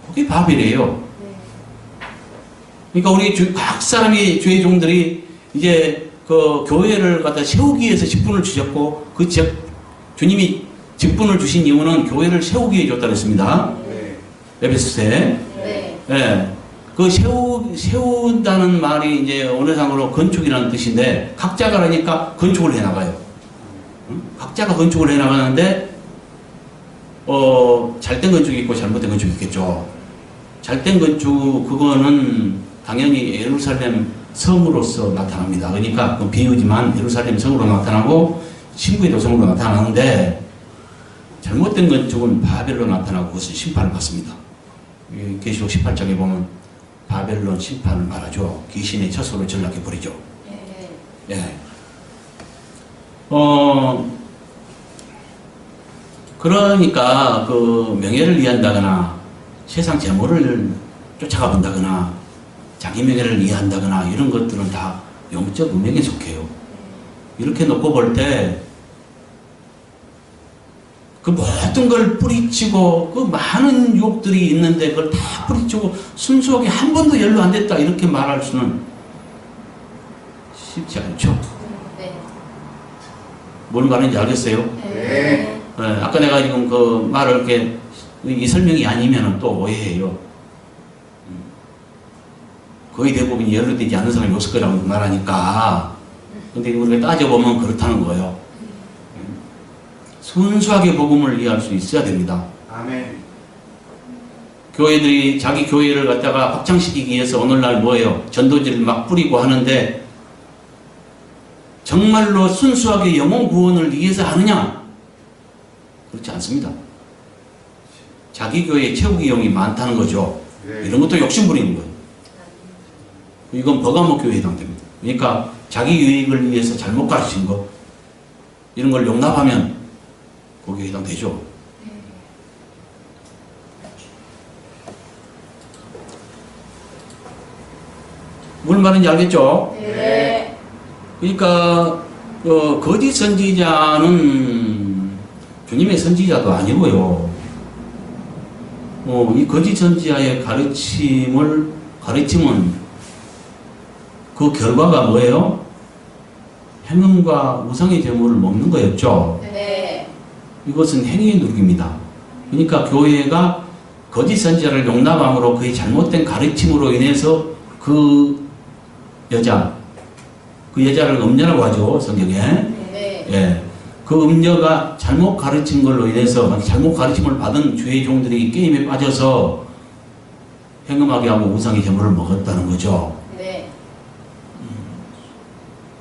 그게 바벨이에요. 네. 그러니까 우리 각 사람이 주의 종들이 이제 그 교회를 갖다 세우기 위해서 직분을 주셨고 주님이 직분을 주신 이유는 교회를 세우기 위해 줬다 그랬습니다. 에베소서에. 네. 예. 그 세운다는 말이 이제 언어상으로 건축이라는 뜻인데 각자가 그러니까 건축을 해 나가요. 각자가 건축을 해 나가는데 잘된 건축이 있고 잘못된 건축이 있겠죠. 잘된 건축 그거는 당연히 예루살렘 성으로서 나타납니다. 그러니까 그 비유지만 예루살렘 성으로 나타나고 신부의 도성으로 나타나는데 잘못된 건축은 바벨로 나타나고 그것은 심판을 받습니다. 계시록 18장에 보면 바벨론 심판을 말하죠. 귀신의 처소로 전락해 버리죠. 예. 그러니까 그 명예를 위한다거나 세상 재물을 쫓아가 본다거나 자기 명예를 위한다거나 이런 것들은 다 영적 음행에 속해요. 이렇게 놓고 볼 때 그 모든 걸 뿌리치고 그 많은 유혹들이 있는데 그걸 다 뿌리치고 순수하게 한 번도 연루 안 됐다 이렇게 말할 수는 쉽지 않죠. 네. 뭔 말인지 알겠어요? 네. 아까 내가 지금 그 말을 이렇게 이 설명이 아니면 또 오해해요. 거의 대부분 연루되지 않는 사람이 없을 거라고 말하니까. 근데 우리가 따져보면 그렇다는 거예요. 순수하게 복음을 이해할 수 있어야 됩니다. 아멘. 교회들이 자기 교회를 갖다가 확장시키기 위해서 오늘날 뭐예요? 전도지를 막 뿌리고 하는데 정말로 순수하게 영혼 구원을 위해서 하느냐? 그렇지 않습니다. 자기 교회에 채우기용이 많다는 거죠. 네. 이런 것도 욕심 부리는 거예요. 이건 버가모 교회에 해당됩니다. 그러니까 자기 유익을 위해서 잘못 가르친 거 이런 걸 용납하면 거기에 해당되죠. 무슨 말인지 알겠죠? 네. 그러니까 거짓 선지자는 주님의 선지자도 아니고요. 이 거짓 선지자의 가르침은 그 결과가 뭐예요? 행음과 우상의 제물을 먹는 거였죠. 네. 이것은 행위의 누룩입니다. 그러니까 교회가 거짓 선지자를 용납함으로 그의 잘못된 가르침으로 인해서 그 여자를 음녀라고 하죠, 성경에. 네. 예. 그 음녀가 잘못 가르친 걸로 인해서 잘못 가르침을 받은 주의 종들이 게임에 빠져서 행음하게 하고 우상의 제물을 먹었다는 거죠. 네.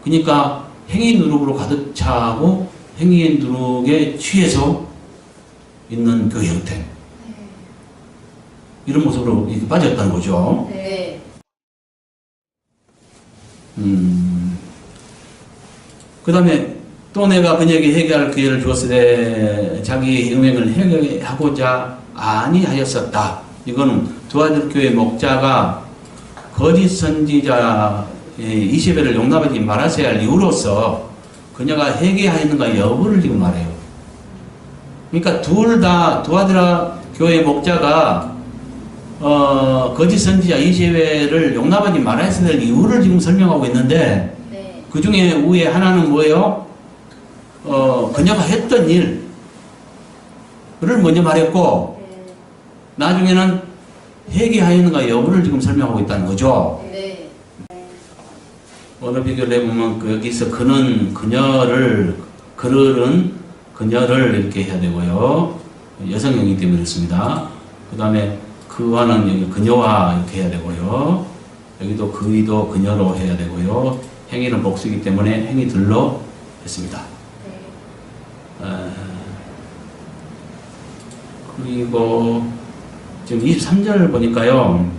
그러니까 행위 누룩으로 가득 차고 행위의 누룩에 취해서 있는 교회 형태. 이런 모습으로 이렇게 빠졌다는 거죠. 네. 그 다음에 또 내가 그녀에게 해결할 기회를 주었으되 자기 음행을 해결하고자 아니하였었다. 이거는 두아들교회 목자가 거짓 선지자 이세벨을 용납하지 말았어야 할 이유로서 그녀가 회개하였는가 여부를 지금 말해요. 그러니까 둘 다 두아드라 교회 목자가 거짓 선지자 이세벨을 용납하지 말았어야 할 이유를 지금 설명하고 있는데 네. 그 중에 위에 하나는 뭐예요? 그녀가 했던 일을 먼저 말했고 나중에는 회개하였는가 여부를 지금 설명하고 있다는 거죠. 네. 오늘 비교를 해보면 여기서 그는 그녀를 이렇게 해야 되고요. 여성형이기 때문에 그렇습니다. 그 다음에 그와는 여기 그녀와 이렇게 해야 되고요. 여기도 그이도 그녀로 해야 되고요. 행위는 복수이기 때문에 행위들로 했습니다. 그리고 지금 23절을 보니까요.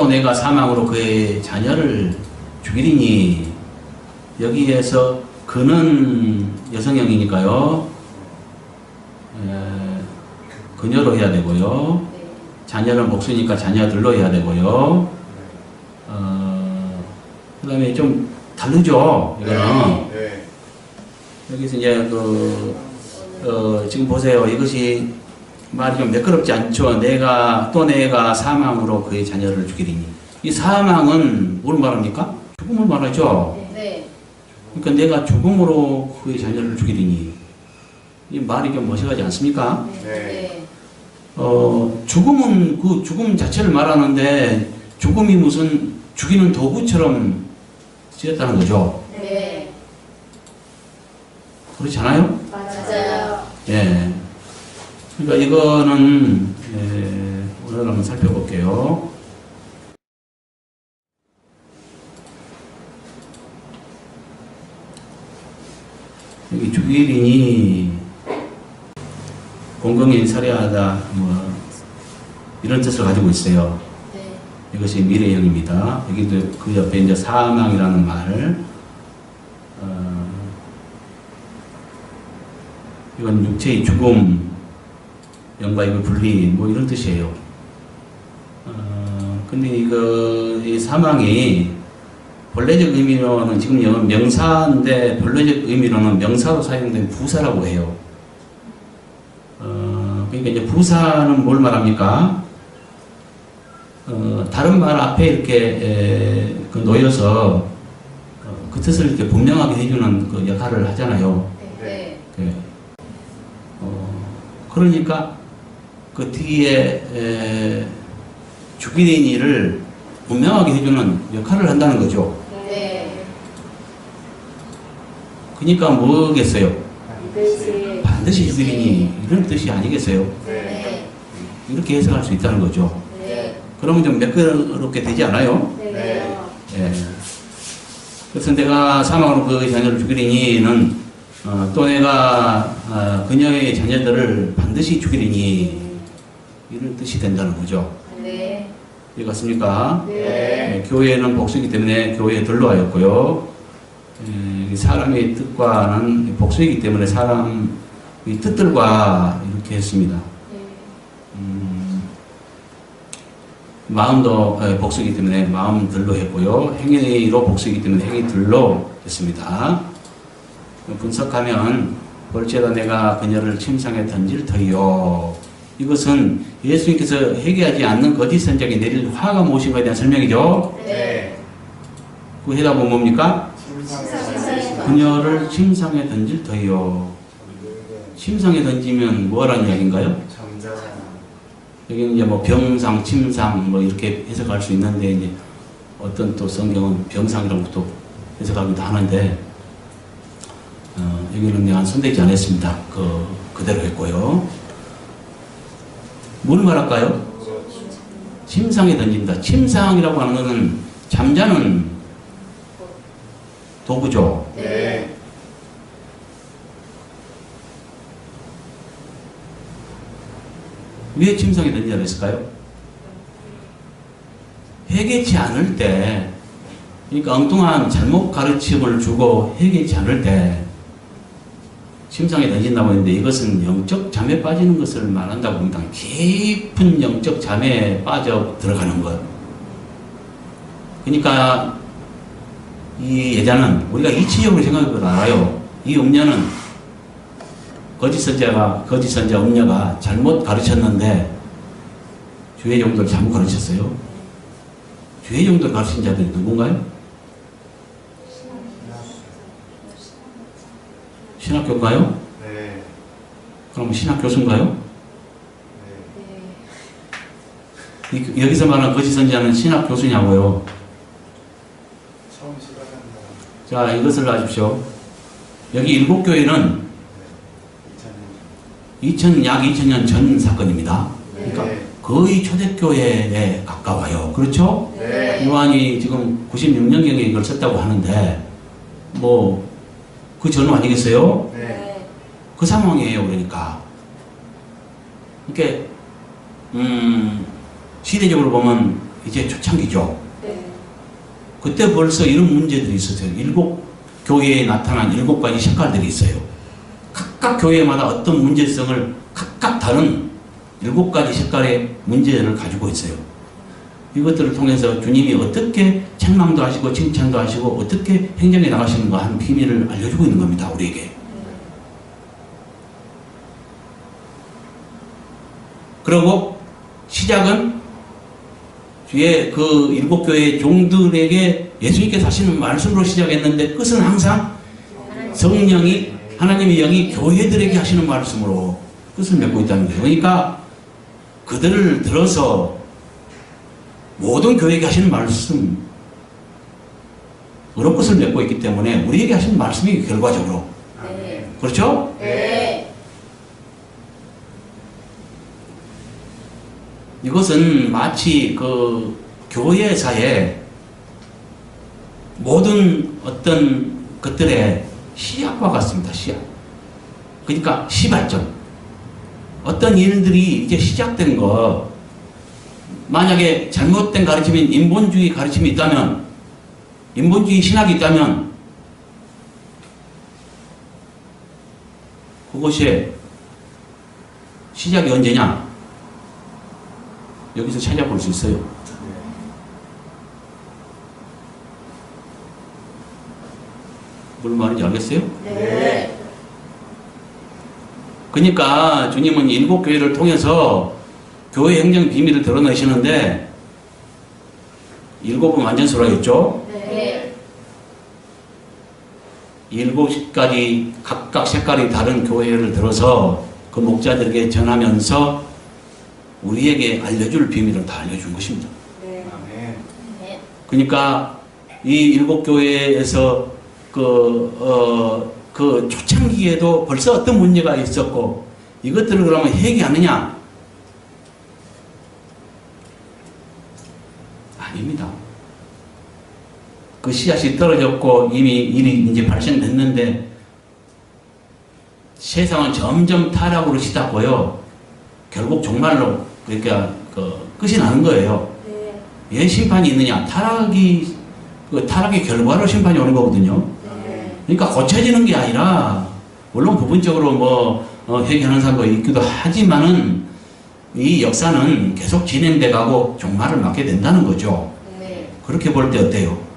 내가 사망으로 그의 자녀를 죽이리니 여기에서 그는 여성형이니까요. 그녀로 해야 되고요. 자녀는 복수니까 자녀들로 해야 되고요. 그 다음에 좀 다르죠. 이거는. 네. 여기서 이제 지금 보세요. 이것이 말이 좀 매끄럽지 않죠. 내가 사망으로 그의 자녀를 죽이리니. 이 사망은 뭘 말합니까? 죽음을 말하죠. 네. 그러니까 내가 죽음으로 그의 자녀를 죽이리니. 이 말이 좀 멋있지 않습니까? 네. 죽음은 그 죽음 자체를 말하는데 죽음이 무슨 죽이는 도구처럼 쓰였다는 거죠. 네. 그렇지 않아요? 맞아요. 예. 그러니까 이거는 오늘 한번 살펴볼게요. 여기 주일인이 공공인 살해하다 뭐 이런 뜻을 가지고 있어요. 네. 이것이 미래형입니다. 여기도 그 옆에 이제 사망이라는 말, 이건 육체의 죽음, 영과 이거 분리, 뭐 이런 뜻이에요. 근데 이 사망이 본래적 의미로는 지금 영어 명사인데 본래적 의미로는 명사로 사용된 부사라고 해요. 그러니까 이제 부사는 뭘 말합니까? 다른 말 앞에 이렇게 놓여서 그 뜻을 이렇게 분명하게 해주는 그 역할을 하잖아요. 네. 그러니까 그 뒤에 죽이는 일을 분명하게 해주는 역할을 한다는 거죠. 네. 그러니까 뭐겠어요? 반드시. 반드시 죽이니 이런 뜻이 아니겠어요? 네. 이렇게 해석할 수 있다는 거죠. 네. 그러면 좀 매끄럽게 되지 않아요? 네. 예. 그래서 내가 사망으로 그 자녀를 죽이리니는 또 내가 그녀의 자녀들을 반드시 죽이리니 이런 뜻이 된다는 거죠. 네. 이해갔습니까? 네. 교회는 복수이기 때문에 교회에 들러하였고요. 사람의 뜻과는 복수이기 때문에 사람의 뜻들과 이렇게 했습니다. 마음도 복수이기 때문에 마음들로 했고요. 행위로 복수이기 때문에 행위들로 했습니다. 분석하면 볼지어다 내가 그녀를 침상에 던질 터이요. 이것은 예수님께서 회개하지 않는 거짓 선자에게 내릴 화가 무엇인 것에 대한 설명이죠. 네. 그 해답은 뭡니까? 침상에 그녀를 침상에 던질 터이요. 침상에 던지면 뭐라는 이야기인가요? 여기는 이제 뭐 병상, 침상 뭐 이렇게 해석할 수 있는데 이제 어떤 또 성경은 병상이라고 또 해석하기도 하는데 여기는 내가 손대지 않았습니다. 그대로 했고요. 뭘 말할까요? 침상에 던진다. 침상이라고 하는 것은 잠자는 도구죠. 네. 왜 침상에 던지라 했을까요? 회개치 않을 때, 그러니까 엉뚱한 잘못 가르침을 주고 회개치 않을 때 침상에 던진다고 했는데 이것은 영적 잠에 빠지는 것을 말한다고 봅니다. 깊은 영적 잠에 빠져 들어가는 것. 그러니까 이 여자는 우리가 이치적으로 생각해보면 알아요. 이 음녀는 거짓 선자 음녀가 잘못 가르쳤는데 주의 종들 잘못 가르쳤어요. 주의 종들 가르친 자들이 누군가요? 신학교인가요? 네. 그럼 신학교수인가요? 네. 여기서 말하는 거짓 선자는 신학교수냐고요. 처음 시작한다. 자, 이것을 아십시오. 여기 일곱 교회는 2000년 전 사건입니다. 그러니까 거의 초대교회에 가까워요. 그렇죠? 네. 요한이 지금 96년경에 이걸 썼다고 하는데 뭐 그 전후 아니겠어요? 네. 그 상황이에요. 그러니까 이렇게 시대적으로 보면 이제 초창기죠. 네. 그때 벌써 이런 문제들이 있었어요. 일곱 교회에 나타난 7가지 색깔들이 있어요. 각각 교회마다 어떤 문제성을 각각 다른 7가지 색깔의 문제를 가지고 있어요. 이것들을 통해서 주님이 어떻게 책망도 하시고 칭찬도 하시고 어떻게 행정해 나가시는가 하는 비밀을 알려주고 있는 겁니다. 우리에게. 그리고 시작은 뒤에 그 7교회의 종들에게 예수님께서 하시는 말씀으로 시작했는데 끝은 항상 성령이 하나님의 영이 교회들에게 하시는 말씀으로 끝을 맺고 있다는 거예요. 그러니까 그들을 들어서 모든 교회에게 하시는 말씀으로 끝을 맺고 있기 때문에 우리에게 하시는 말씀이 결과적으로 네. 그렇죠? 네. 이것은 마치 그 교회사의 모든 어떤 것들의 시작과 같습니다. 시작. 그러니까 시발점. 어떤 일들이 이제 시작된 거, 만약에 잘못된 가르침인 인본주의 가르침이 있다면, 인본주의 신학이 있다면, 그것의 시작이 언제냐? 여기서 찾아볼 수 있어요. 뭘 말인지 알겠어요? 네. 그러니까 주님은 일곱 교회를 통해서 교회 행정 비밀을 드러내시는데, 일곱은 완전수라겠죠? 네. 일곱 가지 각각 색깔이 다른 교회를 들어서 그 목자들에게 전하면서 우리에게 알려줄 비밀을 다 알려준 것입니다. 아멘. 네. 그러니까 이 일곱 교회에서 그 초창기에도 벌써 어떤 문제가 있었고, 이것들을 그러면 해결하느냐? 아닙니다. 그 씨앗이 떨어졌고 이미 일이 이제 발생됐는데 세상은 점점 타락으로 치닫고요. 결국 정말로 그러니까 끝이 나는 거예요. 네. 왜 심판이 있느냐? 타락의 결과로 심판이 오는 거거든요. 네. 그러니까 고쳐지는 게 아니라, 물론 부분적으로 회개하는 사람도 있기도 하지만은 이 역사는 계속 진행돼 가고 종말을 맞게 된다는 거죠. 네. 그렇게 볼 때 어때요?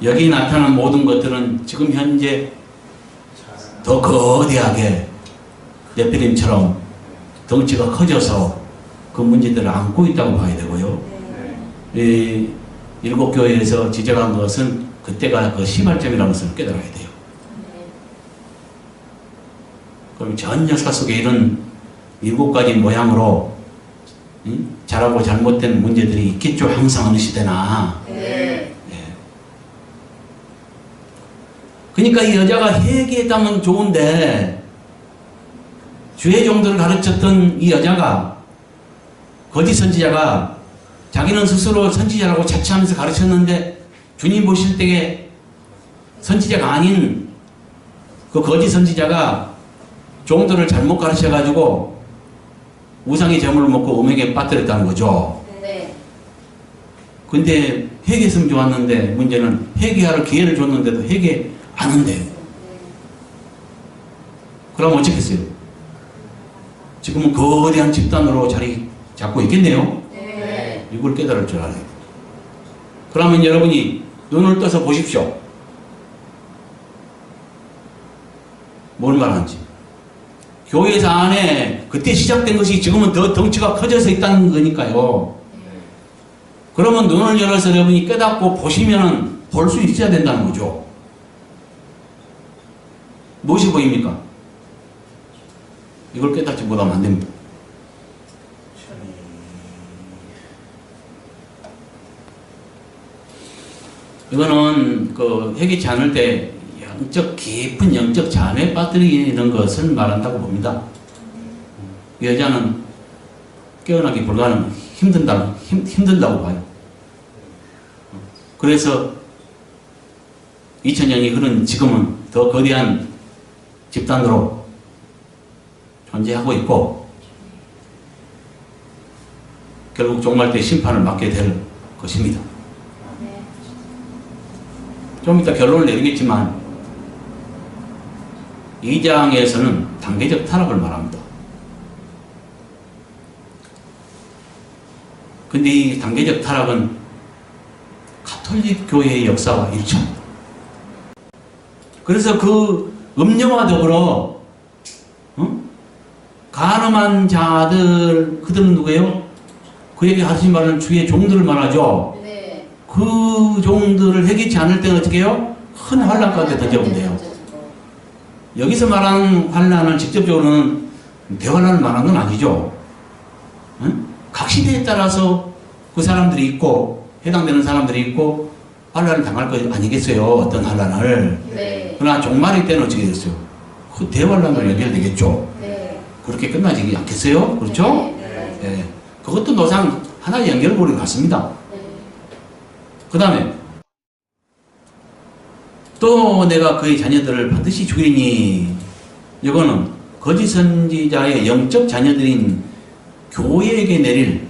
여기 나타난 모든 것들은 지금 현재 더 거대하게 네피림처럼 덩치가 커져서 그 문제들을 안고 있다고 봐야 되고요. 이 일곱 교회에서 지적한 것은 그때가 그 시발점이라는 것을 깨달아야 돼요. 그럼 전 역사 속에 이런 일곱 가지 모양으로 잘하고 잘못된 문제들이 있겠죠. 항상 어느 시대나. 네. 그러니까 이 여자가 회개했다면 좋은데, 주의 종들을 가르쳤던 이 여자가, 거짓 선지자가 자기는 스스로 선지자라고 자처하면서 가르쳤는데, 주님 보실 때에 선지자가 아닌 그 거짓 선지자가 종들을 잘못 가르쳐가지고 우상의 제물을 먹고 음행에 빠뜨렸다는 거죠. 네. 근데 회개했으면 좋았는데, 문제는 회개할 기회를 줬는데도 회개 안 한대요. 그럼 어쩌겠어요? 지금은 거대한 집단으로 자리 잡고 있겠네요. 네. 이걸 깨달을 줄 알아요. 그러면 여러분이 눈을 떠서 보십시오. 뭘 말하는지. 교회사 안에 그때 시작된 것이 지금은 더 덩치가 커져서 있다는 거니까요. 그러면 눈을 열어서 여러분이 깨닫고 보시면 볼 수 있어야 된다는 거죠. 무엇이 보입니까? 이걸 깨닫지 못하면 안 됩니다. 이거는 회개치 않을 때 깊은 영적 잠에 빠뜨리는 것을 말한다고 봅니다. 이 여자는 깨어나기 불가능, 힘든다고 봐요. 그래서 2000년이 흐른 지금은 더 거대한 집단으로 존재하고 있고, 결국 종말 때 심판을 받게 될 것입니다. 좀 이따 결론을 내리겠지만, 2장에서는 단계적 타락을 말합니다. 근데 이 단계적 타락은 가톨릭 교회의 역사와 일치합니다. 그래서 그 음녀와 더불어 간음한 자들, 그들은 누구예요? 그에게 하신 말은 주의 종들을 말하죠. 네. 그 종들을 회개치 않을 때는 어떻게 해요? 큰 환난 가운데 던져본대요. 여기서 말하는 환난은 직접적으로는 대환란을 말하는 건 아니죠. 응? 각 시대에 따라서 그 사람들이 있고, 해당되는 사람들이 있고, 환난을 당할 거 아니겠어요? 어떤 환난을. 네. 그러나 종말일 때는 어떻게 됐어요? 그 대환란으로 연결되겠죠. 네. 그렇게 끝나지 않겠어요? 그렇죠? 네. 예. 그것도 노상 하나의 연결고리 같습니다. 네. 그 다음에 또 내가 그의 자녀들을 반드시 죽이니, 이거는 거짓 선지자의 영적 자녀들인 교회에게 내릴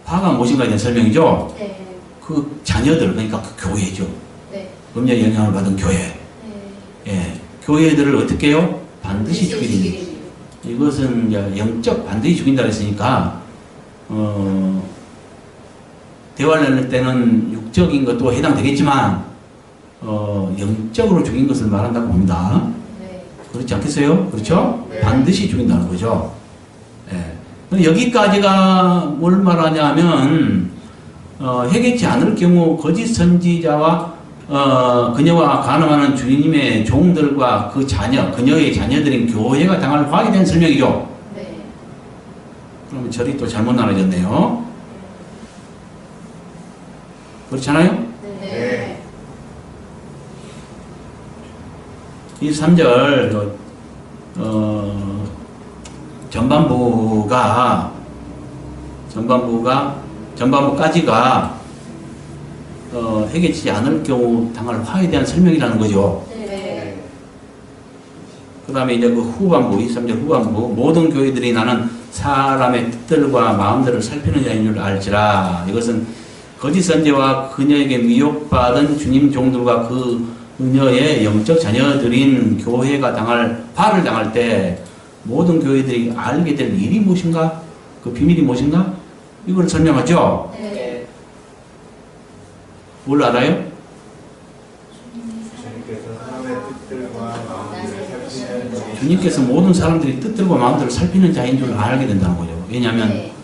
화가 무엇인가에 대한 설명이죠. 네. 그 자녀들, 그러니까 그 교회죠. 네. 음녀의 영향을 받은 교회. 네. 예. 교회들을 어떻게 해요? 반드시 죽이니. 이것은 이제 영적 반드시 죽인다 그랬으니까, 대화를 나눌 때는 육적인 것도 해당되겠지만, 영적으로 죽인 것을 말한다고 봅니다. 네. 그렇지 않겠어요? 그렇죠? 네. 반드시 죽인다는 거죠. 예. 근데 여기까지가 뭘 말하냐면, 해결치 않을 경우 거짓 선지자와 그녀와 간음하는 주님의 종들과 그 자녀, 그녀의 자녀들인 교회가 당할 화에 대한 설명이죠. 네. 그러면 절이 또 잘못 나눠졌네요. 그렇잖아요? 네. 이 3절, 전반부까지가 해결치지 않을 경우 당할 화에 대한 설명이라는 거죠. 네. 그 다음에 이제 그 후반부, 23절 후반부, 모든 교회들이 나는 사람의 뜻들과 마음들을 살피는 자인 줄 알지라. 이것은 거짓 선지자와 그녀에게 미혹받은 주님 종들과 그녀의 영적 자녀들인 교회가 화를 당할 때 모든 교회들이 알게 될 일이 무엇인가? 그 비밀이 무엇인가? 이걸 설명하죠. 네. 뭘 알아요? 주님께서 사람의 뜻들과 마음들을 살피는 주님께서 모든 사람들이 뜻들과 마음들을 살피는 자인 줄 알게 된다는 거죠. 왜냐하면 네.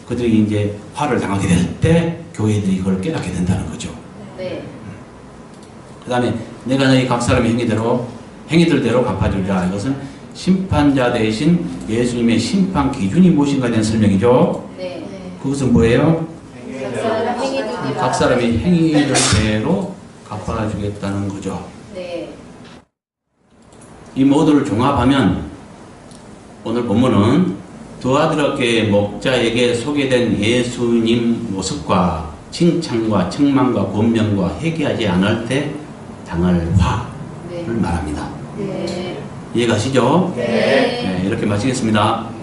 그들이 이제 화를 당하게 될 때 교회들이 그걸 깨닫게 된다는 거죠. 네. 그 다음에 내가 너희 각 사람의 행위들대로 갚아주리라. 이것은 심판자 대신 예수님의 심판 기준이 무엇인가에 대한 설명이죠. 네. 그것은 뭐예요? 각 각 사람의 행위들대로 갚아주겠다는 거죠. 네. 이 모두를 종합하면 오늘 본문은 두아드라교회 목자에게 소개된 예수님 모습과 칭찬과 책망과 권면과 회개하지 않을 때 당할 화를 말합니다. 네. 이해가시죠? 네. 네, 이렇게 마치겠습니다.